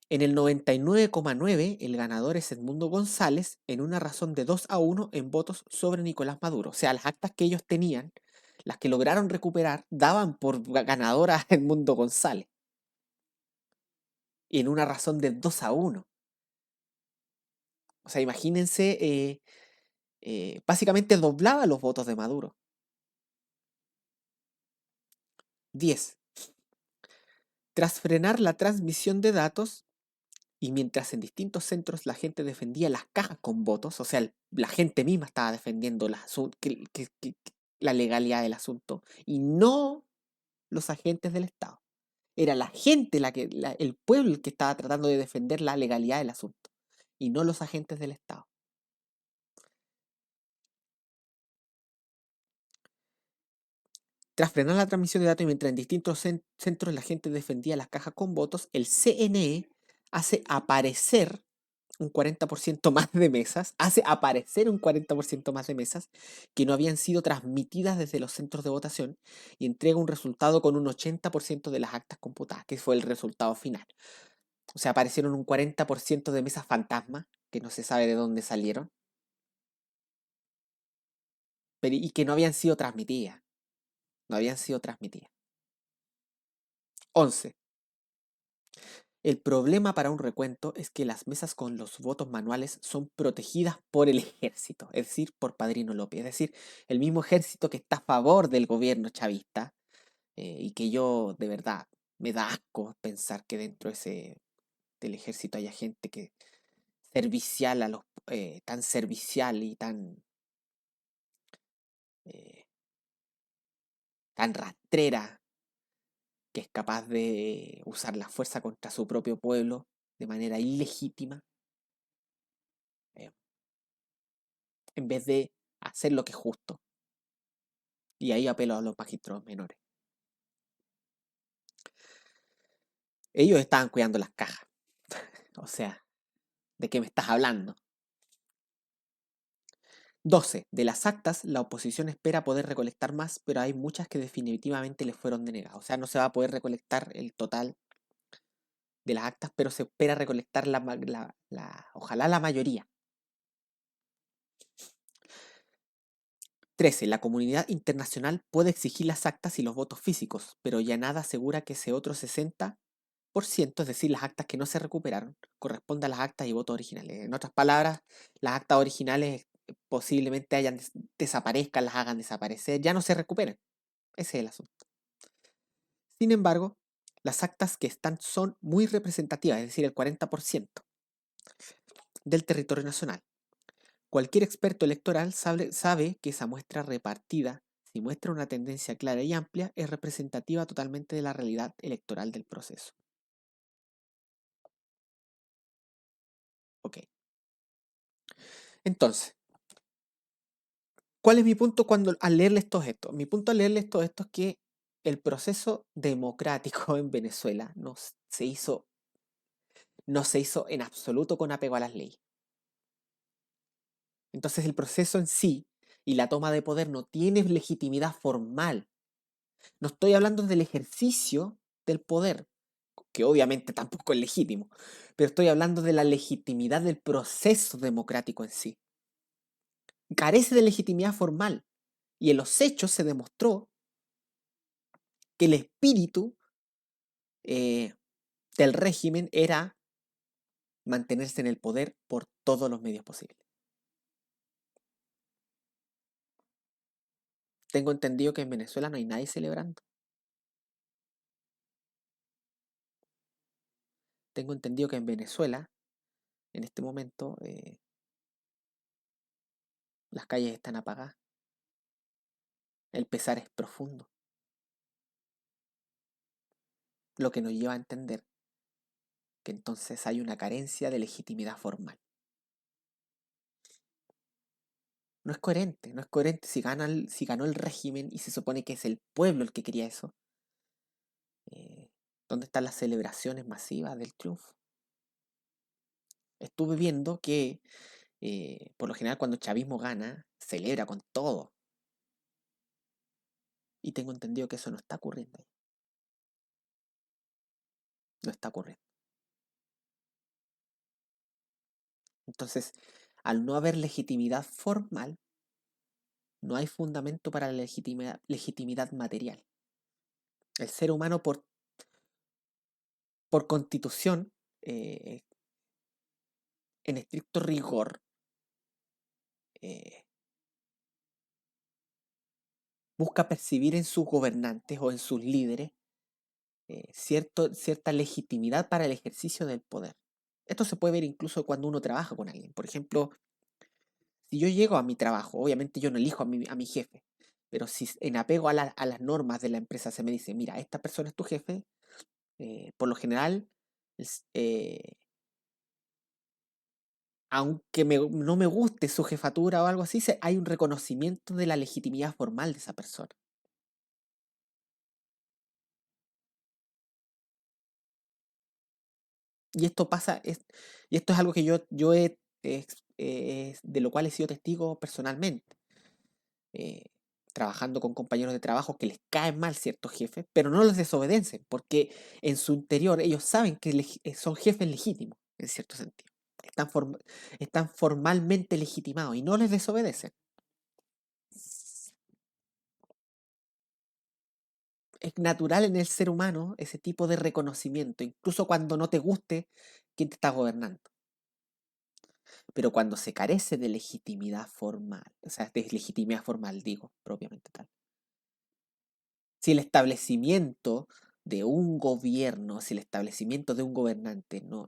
En el 99,9 el ganador es Edmundo González en una razón de 2-1 en votos sobre Nicolás Maduro. O sea, las actas que ellos tenían, las que lograron recuperar, daban por ganador a Edmundo González. Y en una razón de 2-1. O sea, imagínense, básicamente doblaba los votos de Maduro. 10. Tras frenar la transmisión de datos, y mientras en distintos centros la gente defendía las cajas con votos, o sea, la gente misma estaba defendiendo la legalidad del asunto y no los agentes del Estado. Era la gente, el pueblo el que estaba tratando de defender la legalidad del asunto y no los agentes del Estado. Tras frenar la transmisión de datos y mientras en distintos centros la gente defendía las cajas con votos, el CNE hace aparecer un 40% más de mesas, hace aparecer un 40% más de mesas que no habían sido transmitidas desde los centros de votación y entrega un resultado con un 80% de las actas computadas, que fue el resultado final. O sea, aparecieron un 40% de mesas fantasma, que no se sabe de dónde salieron, y que no habían sido transmitidas. No habían sido transmitidas. 11. El problema para un recuento es que las mesas con los votos manuales son protegidas por el ejército, es decir, por Padrino López, es decir, el mismo ejército que está a favor del gobierno chavista y que yo de verdad me da asco pensar que dentro del ejército haya gente que servicial a los tan servicial y eh, tan rastrera que es capaz de usar la fuerza contra su propio pueblo de manera ilegítima. eh, en vez de hacer lo que es justo. Y ahí apelo a los magistrados menores. Ellos estaban cuidando las cajas. O sea, ¿de qué me estás hablando? 12. De las actas, la oposición espera poder recolectar más, pero hay muchas que definitivamente les fueron denegadas. O sea, no se va a poder recolectar el total de las actas, pero se espera recolectar ojalá la mayoría. 13. La comunidad internacional puede exigir las actas y los votos físicos, pero ya nada asegura que ese otro 60%, es decir, las actas que no se recuperaron, corresponde a las actas y votos originales. En otras palabras, las actas originales posiblemente desaparezcan, las hagan desaparecer, ya no se recuperen. Ese es el asunto. Sin embargo, las actas que están son muy representativas, es decir, el 40% del territorio nacional. Cualquier experto electoral sabe que esa muestra repartida, si muestra una tendencia clara y amplia, es representativa totalmente de la realidad electoral del proceso. Ok. Entonces, ¿cuál es mi punto al leerles todo esto? Mi punto al leerles todo esto es que el proceso democrático en Venezuela no se hizo en absoluto con apego a las leyes. Entonces el proceso en sí y la toma de poder no tiene legitimidad formal. No estoy hablando del ejercicio del poder, que obviamente tampoco es legítimo, pero estoy hablando de la legitimidad del proceso democrático en sí. Carece de legitimidad formal y en los hechos se demostró que el espíritu eh, del régimen era mantenerse en el poder por todos los medios posibles. Tengo entendido que en Venezuela no hay nadie celebrando. Tengo entendido que en Venezuela, en este momento, las calles están apagadas. El pesar es profundo. Lo que nos lleva a entender que entonces hay una carencia de legitimidad formal. No es coherente, no es coherente si ganó el régimen y se supone que es el pueblo el que quería eso. Eh, ¿Dónde están las celebraciones masivas del triunfo? Estuve viendo que por lo general cuando el chavismo gana, celebra con todo. Y tengo entendido que eso no está ocurriendo. No está ocurriendo. Entonces, al no haber legitimidad formal, no hay fundamento para la legitimidad material. El ser humano por constitución, eh, en estricto rigor, eh, busca percibir en sus gobernantes o en sus líderes cierta legitimidad para el ejercicio del poder. Esto se puede ver incluso cuando uno trabaja con alguien. Por ejemplo, si yo llego a mi trabajo, obviamente yo no elijo a mi jefe, Pero si en apego a las normas de la empresa se me dice, mira, esta persona es tu jefe, por lo general, aunque no me guste su jefatura o algo así, hay un reconocimiento de la legitimidad formal de esa persona. Y esto pasa, y esto es algo que yo de lo cual he sido testigo personalmente, eh, trabajando con compañeros de trabajo que les caen mal ciertos jefes, pero no los desobedecen, porque en su interior ellos saben que son jefes legítimos, en cierto sentido. Están, están formalmente legitimados y no les desobedecen. Es natural en el ser humano ese tipo de reconocimiento, incluso cuando no te guste quién te está gobernando. Pero cuando se carece de legitimidad formal, o sea, de legitimidad formal, digo, propiamente tal. Si el establecimiento de un gobierno, si el establecimiento de un gobernante no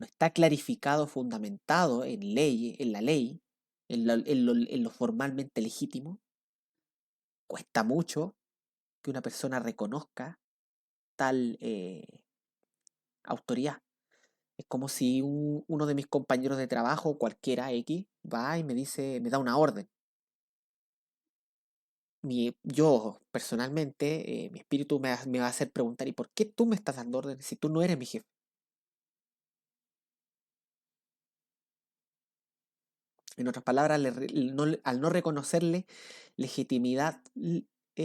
está clarificado, fundamentado en ley, en la ley, en lo formalmente legítimo, cuesta mucho que una persona reconozca tal autoridad. Es como si uno de mis compañeros de trabajo, cualquiera X, va y me dice, me da una orden. Yo, personalmente, mi espíritu me va a hacer preguntar, ¿y por qué tú me estás dando órdenes si tú no eres mi jefe? En otras palabras, al no reconocerle legitimidad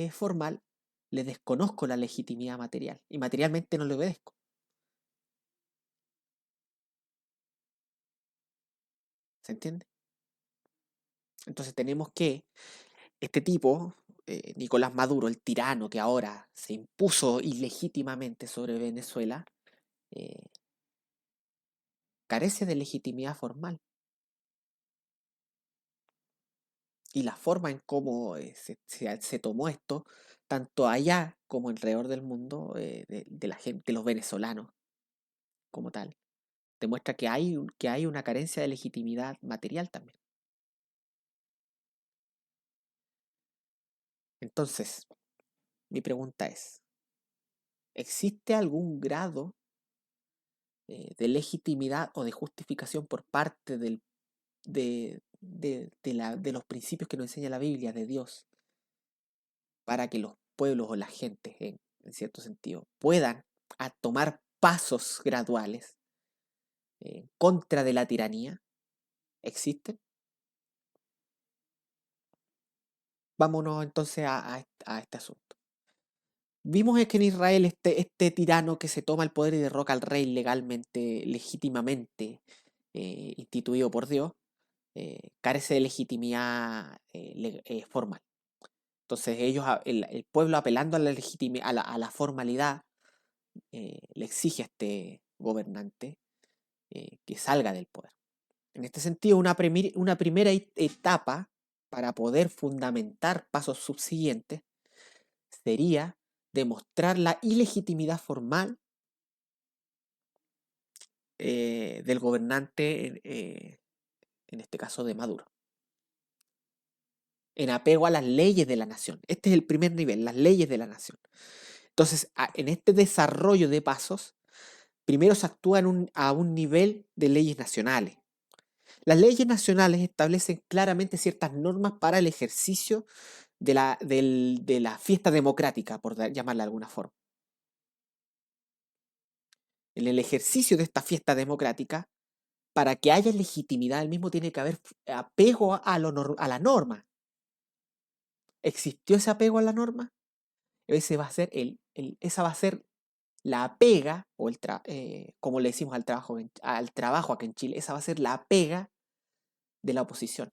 formal, le desconozco la legitimidad material y materialmente no le obedezco. ¿Se entiende? Entonces tenemos que este tipo, Nicolás Maduro, el tirano que ahora se impuso ilegítimamente sobre Venezuela, eh, carece de legitimidad formal. Y la forma en cómo se tomó esto, tanto allá como alrededor del mundo, de la gente, de los venezolanos como tal, demuestra que hay una carencia de legitimidad material también. Entonces, mi pregunta es, ¿existe algún grado de legitimidad o de justificación por parte de los principios que nos enseña la Biblia de Dios para que los pueblos o la gente, en cierto sentido, puedan tomar pasos graduales en contra de la tiranía? ¿Existen? Vámonos entonces a este asunto. Vimos es que en Israel este tirano que se toma el poder y derroca al rey legalmente, legítimamente instituido por Dios, carece de legitimidad formal. Entonces el pueblo apelando a la a la formalidad, le exige a este gobernante que salga del poder. En este sentido, una primera etapa para poder fundamentar pasos subsiguientes sería demostrar la ilegitimidad formal del gobernante, en este caso de Maduro, en apego a las leyes de la nación. Este es el primer nivel, las leyes de la nación. Entonces, en este desarrollo de pasos, primero se actúa a un nivel de leyes nacionales. Las leyes nacionales establecen claramente ciertas normas para el ejercicio de la fiesta democrática, por llamarla de alguna forma. En el ejercicio de esta fiesta democrática, para que haya legitimidad, el mismo tiene que haber apego a la norma. ¿Existió ese apego a la norma? Ese va a ser esa va a ser la pega, o como le decimos al trabajo acá en Chile, esa va a ser la pega de la oposición.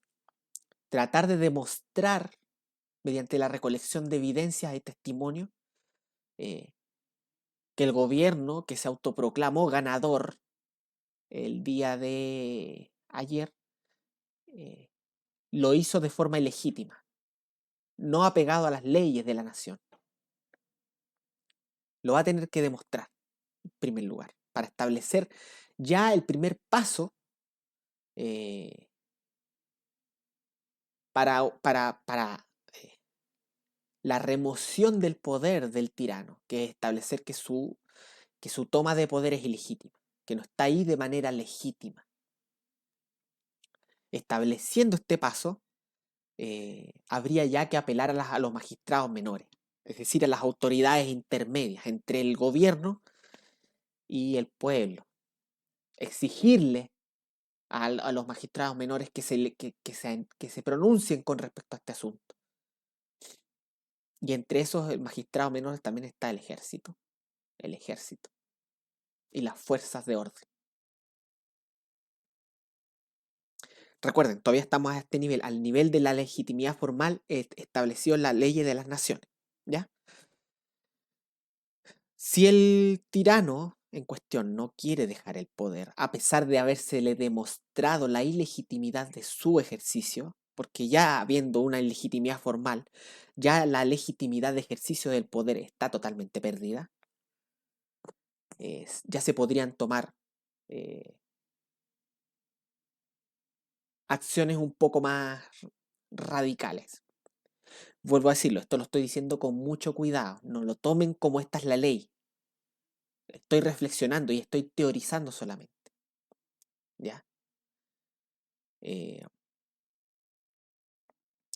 Tratar de demostrar, mediante la recolección de evidencias y testimonios, eh, que el gobierno que se autoproclamó ganador el día de ayer eh, lo hizo de forma ilegítima, no apegado a las leyes de la nación. Lo va a tener que demostrar, en primer lugar, para establecer ya el primer paso eh, para la remoción del poder del tirano, que es establecer que su toma de poder es ilegítima, que no está ahí de manera legítima. Estableciendo este paso, habría ya que apelar a los magistrados menores, es decir, a las autoridades intermedias entre el gobierno y el pueblo. Exigirle a los magistrados menores que se pronuncien con respecto a este asunto. Y entre esos magistrados menores también está el ejército y las fuerzas de orden. Recuerden, todavía estamos a este nivel, al nivel de la legitimidad formal establecido en las leyes de las naciones. ¿Ya? Si el tirano en cuestión no quiere dejar el poder, a pesar de habérsele demostrado la ilegitimidad de su ejercicio, porque ya habiendo una ilegitimidad formal, ya la legitimidad de ejercicio del poder está totalmente perdida, ya se podrían tomar eh, acciones un poco más radicales. Vuelvo a decirlo, esto lo estoy diciendo con mucho cuidado, no lo tomen como esta es la ley. Estoy reflexionando y estoy teorizando solamente. ¿Ya? Eh,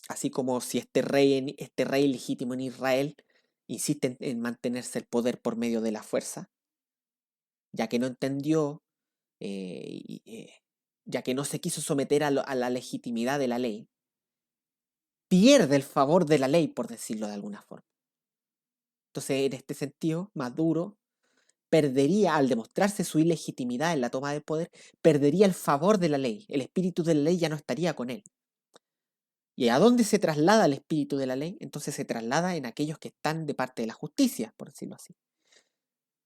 Así como si este rey legítimo en Israel insiste en mantenerse el poder por medio de la fuerza, ya que no entendió, eh, y, eh, ya que no se quiso someter a la legitimidad de la ley, pierde el favor de la ley, por decirlo de alguna forma. Entonces, en este sentido, Maduro perdería, al demostrarse su ilegitimidad en la toma del poder, perdería el favor de la ley. El espíritu de la ley ya no estaría con él. ¿Y a dónde se traslada el espíritu de la ley? Entonces se traslada en aquellos que están de parte de la justicia, por decirlo así.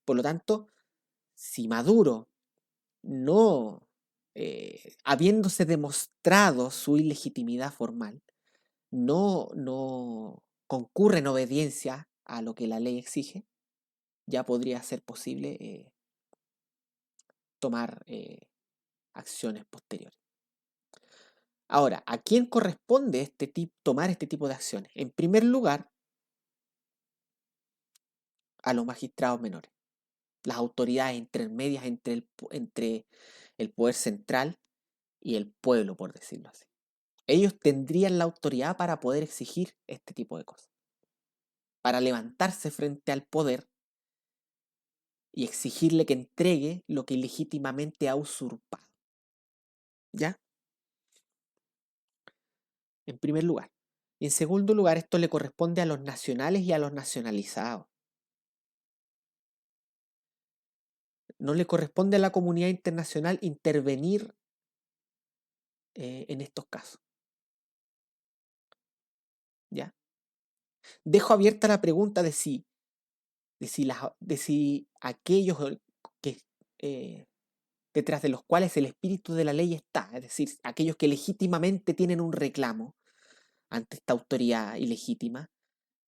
Por lo tanto, si Maduro no, habiéndose demostrado su ilegitimidad formal, no concurre en obediencia a lo que la ley exige, ya podría ser posible tomar acciones posteriores. Ahora, ¿a quién corresponde tomar este tipo de acciones? En primer lugar, a los magistrados menores, las autoridades intermedias entre el poder central y el pueblo, por decirlo así. Ellos tendrían la autoridad para poder exigir este tipo de cosas, para levantarse frente al poder y exigirle que entregue lo que ilegítimamente ha usurpado. ¿Ya? En primer lugar. Y en segundo lugar, esto le corresponde a los nacionales y a los nacionalizados. No le corresponde a la comunidad internacional intervenir en estos casos. ¿Ya? Dejo abierta la pregunta de si aquellos que, eh, detrás de los cuales el espíritu de la ley está, es decir, aquellos que legítimamente tienen un reclamo ante esta autoridad ilegítima,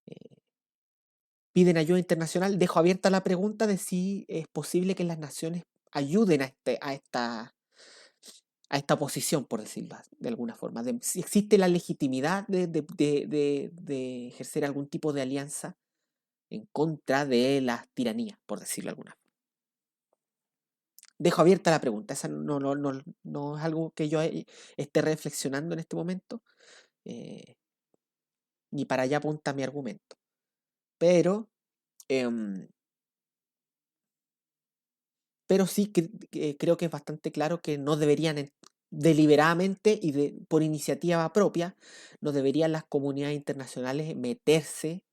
eh, piden ayuda internacional, dejo abierta la pregunta de si es posible que las naciones ayuden a esta posición, por decirlo de alguna forma, de si existe la legitimidad de ejercer algún tipo de alianza en contra de las tiranías, por decirlo de alguna forma. Dejo abierta la pregunta, esa no es algo que yo esté reflexionando en este momento, eh, ni para allá apunta mi argumento. Pero, em, pero sí que creo que es bastante claro que no deberían deliberadamente y por iniciativa propia, no deberían las comunidades internacionales meterse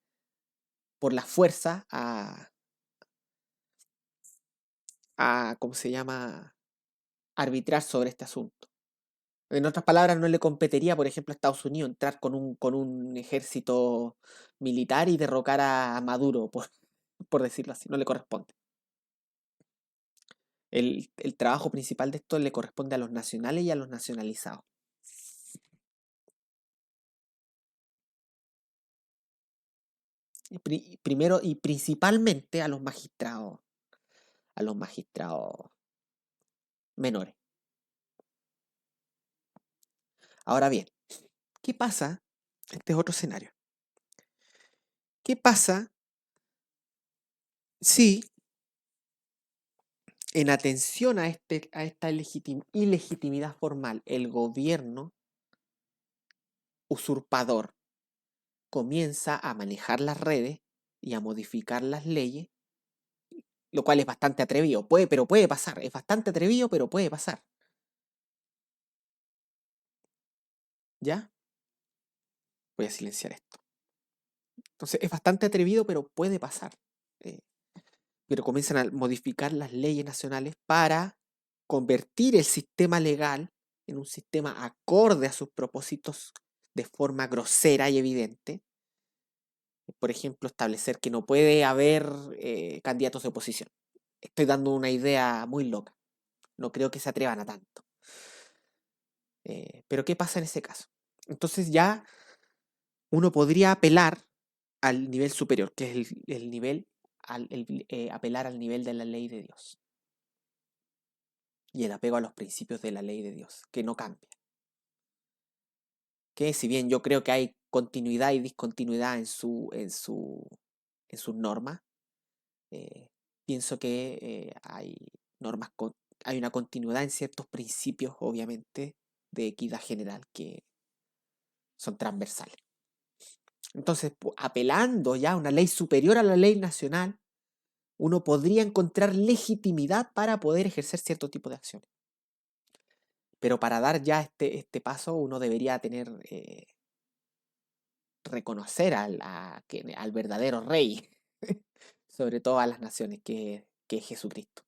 por la fuerza ¿cómo se llama?, arbitrar sobre este asunto. En otras palabras, no le competiría, por ejemplo, a Estados Unidos entrar con un ejército militar y derrocar a Maduro, por decirlo así, no le corresponde. El trabajo principal de esto le corresponde a los nacionales y a los nacionalizados. Primero y principalmente a los magistrados menores. Ahora bien, ¿qué pasa? Este es otro escenario. ¿Qué pasa si en atención a esta ilegitimidad formal el gobierno usurpador comienza a manejar las redes y a modificar las leyes, lo cual es bastante atrevido? Pero puede pasar, es bastante atrevido, pero puede pasar. ¿Ya? Voy a silenciar esto. Entonces, es bastante atrevido, pero puede pasar. Eh, pero comienzan a modificar las leyes nacionales para convertir el sistema legal en un sistema acorde a sus propósitos de forma grosera y evidente. Por ejemplo, establecer que no puede haber candidatos de oposición. Estoy dando una idea muy loca. No creo que se atrevan a tanto. Pero ¿qué pasa en ese caso? Entonces ya uno podría apelar al nivel superior, que es el nivel, apelar al nivel de la ley de Dios y el apego a los principios de la ley de Dios, que no cambia. Que si bien yo creo que hay continuidad y discontinuidad en sus normas, eh, pienso que normas hay una continuidad en ciertos principios, obviamente, de equidad general que son transversales. Entonces, apelando ya a una ley superior a la ley nacional, uno podría encontrar legitimidad para poder ejercer cierto tipo de acciones. Pero para dar ya este paso, uno debería reconocer al verdadero rey, sobre todas las naciones, que es Jesucristo.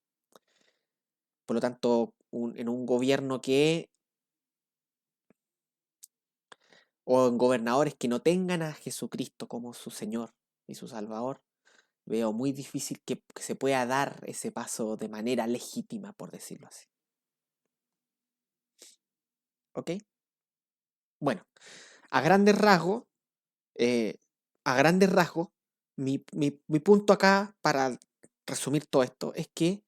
Por lo tanto, en un gobierno o en gobernadores que no tengan a Jesucristo como su Señor y su Salvador, veo muy difícil que se pueda dar ese paso de manera legítima, por decirlo así. ¿Ok? Bueno, a grandes rasgos, eh, a grandes rasgos, mi punto acá para resumir todo esto es que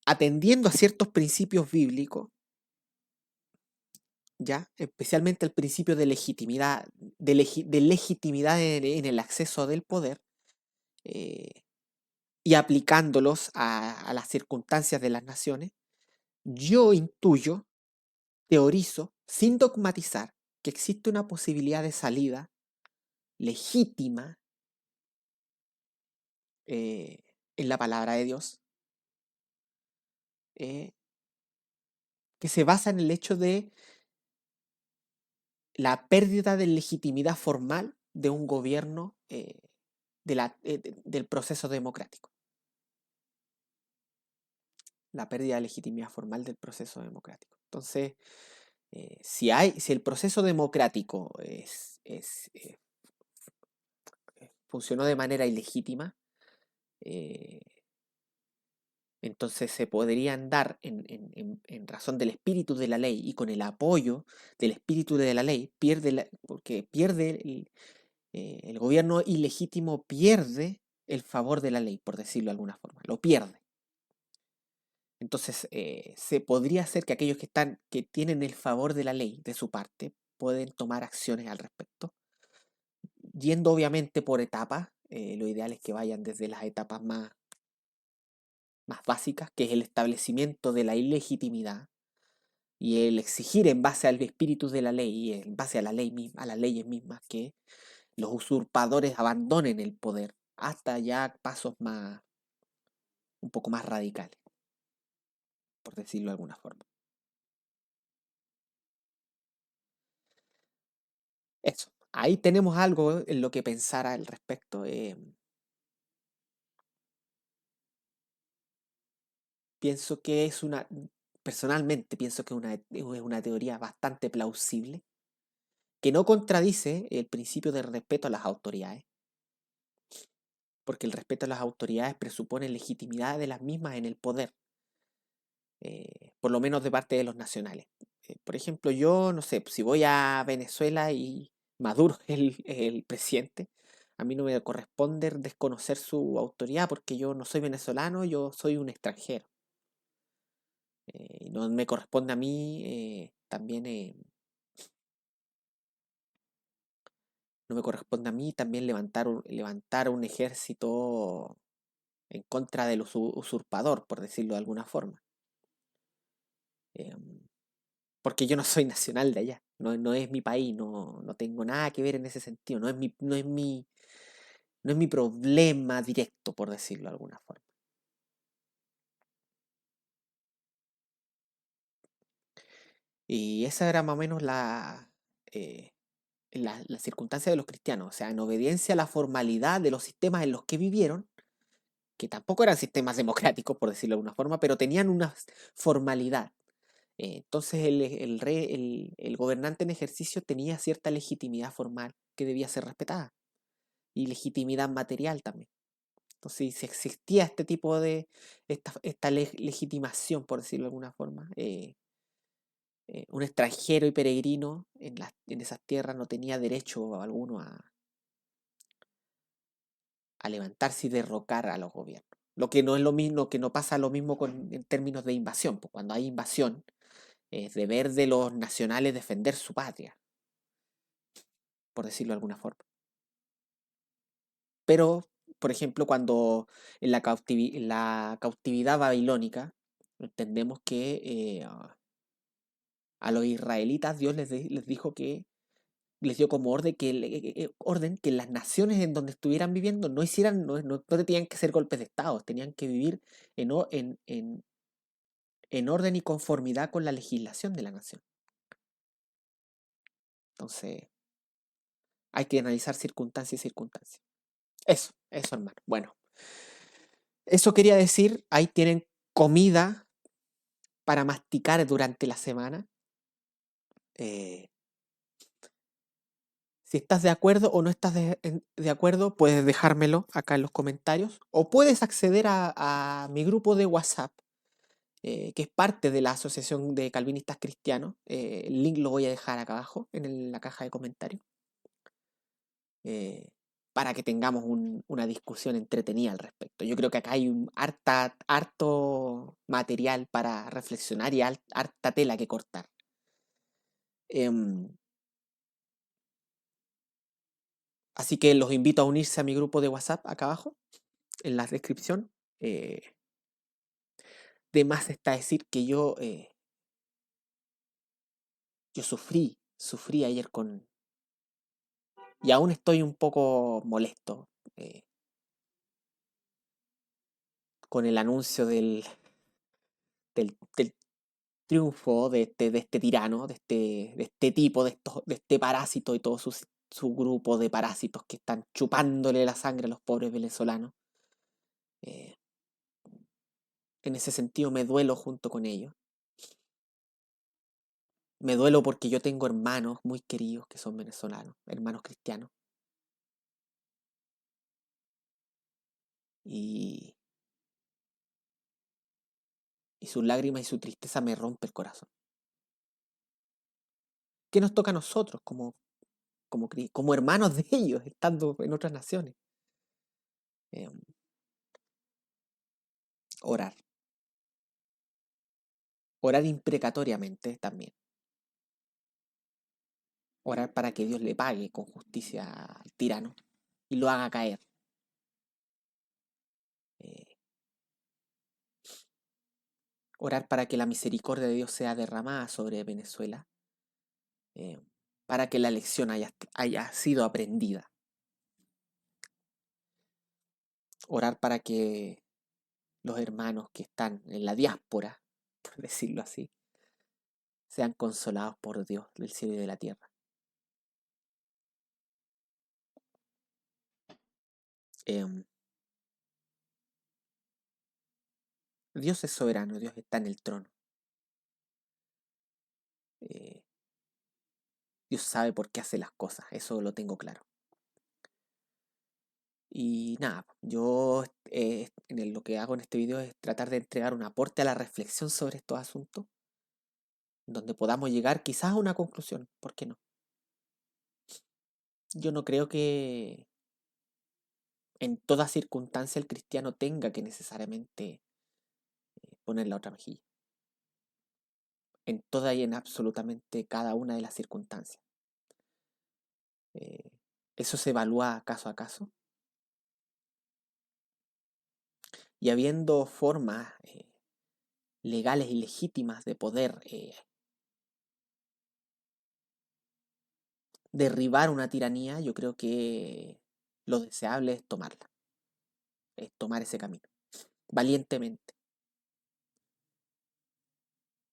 atendiendo a ciertos principios bíblicos, ya, especialmente el principio de legitimidad, de legitimidad en el acceso del poder, eh, y aplicándolos a las circunstancias de las naciones, yo intuyo, teorizo, sin dogmatizar, que existe una posibilidad de salida legítima eh, en la palabra de Dios, eh, que se basa en el hecho de la pérdida de legitimidad formal de un gobierno del proceso democrático. La pérdida de legitimidad formal del proceso democrático. Entonces, si el proceso democrático funcionó de manera ilegítima, eh, entonces se podrían dar en razón del espíritu de la ley y con el apoyo del espíritu de la ley, porque el gobierno ilegítimo pierde el favor de la ley, por decirlo de alguna forma, lo pierde. Entonces, se podría hacer que aquellos que tienen el favor de la ley de su parte, pueden tomar acciones al respecto, yendo obviamente por etapas. Lo ideal es que vayan desde las etapas más básicas, que es el establecimiento de la ilegitimidad y el exigir en base al espíritu de la ley y en base a la ley misma, a las leyes mismas, que los usurpadores abandonen el poder, hasta ya pasos un poco más radicales, por decirlo de alguna forma. Eso, ahí tenemos algo en lo que pensar al respecto. Pienso que personalmente pienso que es una teoría bastante plausible, que no contradice el principio de respeto a las autoridades, porque el respeto a las autoridades presupone legitimidad de las mismas en el poder, por lo menos de parte de los nacionales. Por ejemplo, yo no sé, si voy a Venezuela y Maduro es el presidente, a mí no me corresponde desconocer su autoridad porque yo no soy venezolano, yo soy un extranjero. No me corresponde a mí también, no me corresponde a mí también levantar un ejército en contra del usurpador, por decirlo de alguna forma. Em, Porque yo no soy nacional de allá, no es mi país, no tengo nada que ver en ese sentido, no es mi problema directo, por decirlo de alguna forma. Y esa era más o menos eh, la circunstancia de los cristianos, o sea, en obediencia a la formalidad de los sistemas en los que vivieron, que tampoco eran sistemas democráticos, por decirlo de alguna forma, pero tenían una formalidad. Entonces el rey, el gobernante en ejercicio tenía cierta legitimidad formal que debía ser respetada y legitimidad material también. Entonces, si existía este tipo de, esta legitimación, por decirlo de alguna forma, un extranjero y peregrino en esas tierras no tenía derecho alguno a levantarse y derrocar a los gobiernos. Lo que no es lo mismo, que no pasa lo mismo en términos de invasión, pues cuando hay invasión, es deber de los nacionales defender su patria, por decirlo de alguna forma. Pero, por ejemplo, cuando en la cautividad babilónica, entendemos que a los israelitas Dios les dijo que les dio como orden que las naciones en donde estuvieran viviendo no hicieran, no tenían que ser golpes de Estado, tenían que vivir en orden y conformidad con la legislación de la nación. Entonces, hay que analizar circunstancia y circunstancia. Eso, hermano. Bueno, eso quería decir, ahí tienen comida para masticar durante la semana. Eh, si estás de acuerdo o no estás de acuerdo, puedes dejármelo acá en los comentarios o puedes acceder a mi grupo de WhatsApp, que es parte de la Asociación de Calvinistas Cristianos. El link lo voy a dejar acá abajo en la caja de comentarios, eh, para que tengamos una discusión entretenida al respecto. Yo creo que acá hay harto material para reflexionar y harta tela que cortar. Em, Así que los invito a unirse a mi grupo de WhatsApp acá abajo, en la descripción. Eh, de más está decir que yo sufrí ayer y aún estoy un poco molesto, eh, con el anuncio del triunfo de este tirano, de este tipo, de este parásito y todo su grupo de parásitos que están chupándole la sangre a los pobres venezolanos. Eh, en ese sentido me duelo junto con ellos. Me duelo porque yo tengo hermanos muy queridos que son venezolanos, hermanos cristianos. Y, y sus lágrimas y su tristeza me rompe el corazón. ¿Qué nos toca a nosotros como hermanos de ellos, estando en otras naciones? Eh, Orar. Orar imprecatoriamente también. Orar para que Dios le pague con justicia al tirano y lo haga caer. Eh, Orar para que la misericordia de Dios sea derramada sobre Venezuela, eh, para que la lección haya sido aprendida. Orar para que los hermanos que están en la diáspora, por decirlo así, sean consolados por Dios del cielo y de la tierra. Em, Dios es soberano, Dios está en el trono. Eh, Dios sabe por qué hace las cosas, eso lo tengo claro. Y nada, yo lo que hago en este video es tratar de entregar un aporte a la reflexión sobre estos asuntos, donde podamos llegar quizás a una conclusión, ¿por qué no? Yo no creo que en toda circunstancia el cristiano tenga que necesariamente poner la otra mejilla, en toda y en absolutamente cada una de las circunstancias. Eh, Eso se evalúa caso a caso. Y habiendo formas legales y legítimas de poder derribar una tiranía, yo creo que lo deseable es tomarla, es tomar ese camino, valientemente.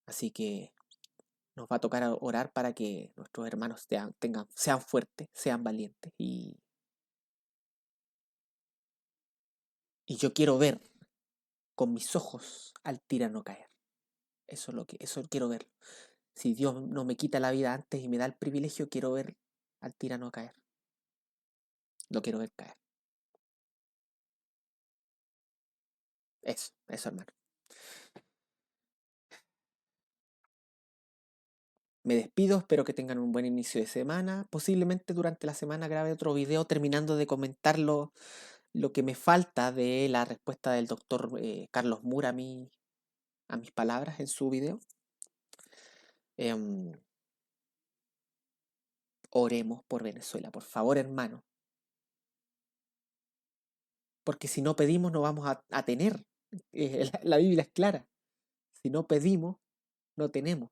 Así que nos va a tocar orar para que nuestros hermanos sean fuertes, sean valientes. Y yo quiero ver con mis ojos al tirano caer. Eso quiero ver. Si Dios no me quita la vida antes y me da el privilegio, quiero ver al tirano caer. Lo quiero ver caer. Eso, hermano. Me despido, espero que tengan un buen inicio de semana. Posiblemente durante la semana grabe otro video terminando de comentar lo que me falta de la respuesta del doctor Carlos Moore a mis palabras en su video. Em, Oremos por Venezuela, por favor, hermano. Porque si no pedimos, no vamos a tener. La Biblia es clara. Si no pedimos, no tenemos.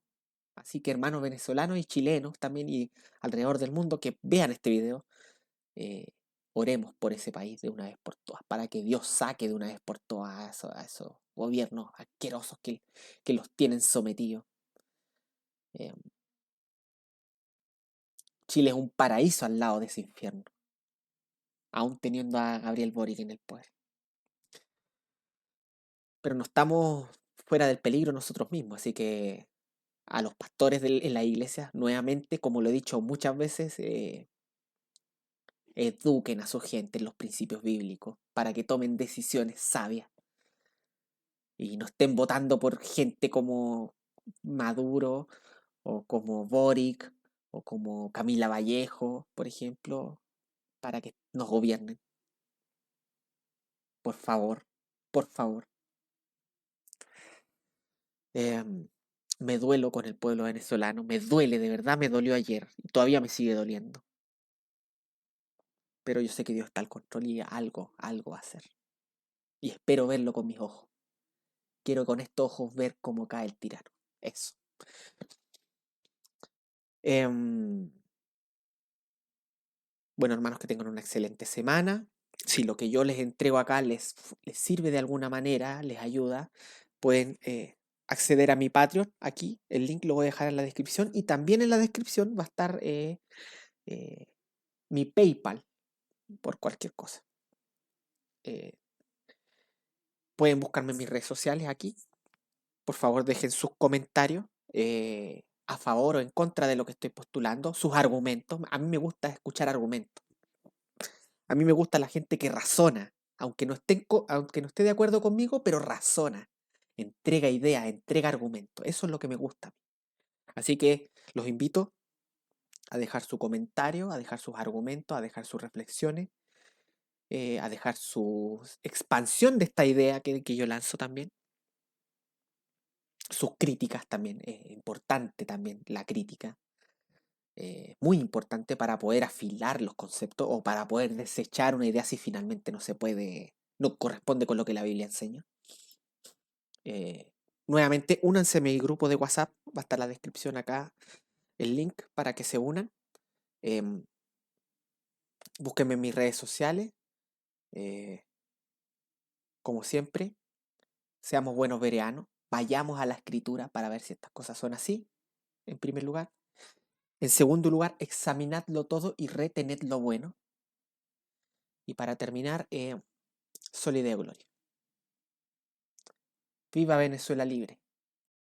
Así que hermanos venezolanos y chilenos también y alrededor del mundo que vean este video, eh, oremos por ese país de una vez por todas, para que Dios saque de una vez por todas a esos gobiernos asquerosos que los tienen sometidos. Eh, Chile es un paraíso al lado de ese infierno, aún teniendo a Gabriel Boric en el poder. Pero no estamos fuera del peligro nosotros mismos, así que a los pastores en la iglesia, nuevamente, como lo he dicho muchas veces, eduquen a su gente en los principios bíblicos para que tomen decisiones sabias y no estén votando por gente como Maduro o como Boric o como Camila Vallejo, por ejemplo, para que nos gobiernen. Por favor, por favor. Em, Me duelo con el pueblo venezolano, me duele, de verdad me dolió ayer y todavía me sigue doliendo. Pero yo sé que Dios está al control y algo va a hacer. Y espero verlo con mis ojos. Quiero con estos ojos ver cómo cae el tirano. Eso. Em, bueno, hermanos, que tengan una excelente semana. Si lo que yo les entrego acá les sirve de alguna manera, les ayuda, pueden acceder a mi Patreon aquí. El link lo voy a dejar en la descripción. Y también en la descripción va a estar eh, mi PayPal por cualquier cosa. Eh, Pueden buscarme en mis redes sociales aquí. Por favor, dejen sus comentarios a favor o en contra de lo que estoy postulando, sus argumentos. A mí me gusta escuchar argumentos. A mí me gusta la gente que razona, aunque no esté de acuerdo conmigo, pero razona. Entrega ideas, entrega argumentos. Eso es lo que me gusta. Así que los invito a dejar su comentario, a dejar sus argumentos, a dejar sus reflexiones, a dejar su expansión de esta idea que yo lanzo también. Sus críticas también, es importante también la crítica, muy importante para poder afilar los conceptos o para poder desechar una idea si finalmente no corresponde con lo que la Biblia enseña. Eh, Nuevamente, únanse a mi grupo de WhatsApp, va a estar en la descripción acá el link para que se unan. Em, Búsquenme en mis redes sociales, eh, como siempre, seamos buenos bereanos, vayamos a la escritura para ver si estas cosas son así, en primer lugar. En segundo lugar, examinadlo todo y retened lo bueno. Y para terminar, Sol y de Gloria. Viva Venezuela libre.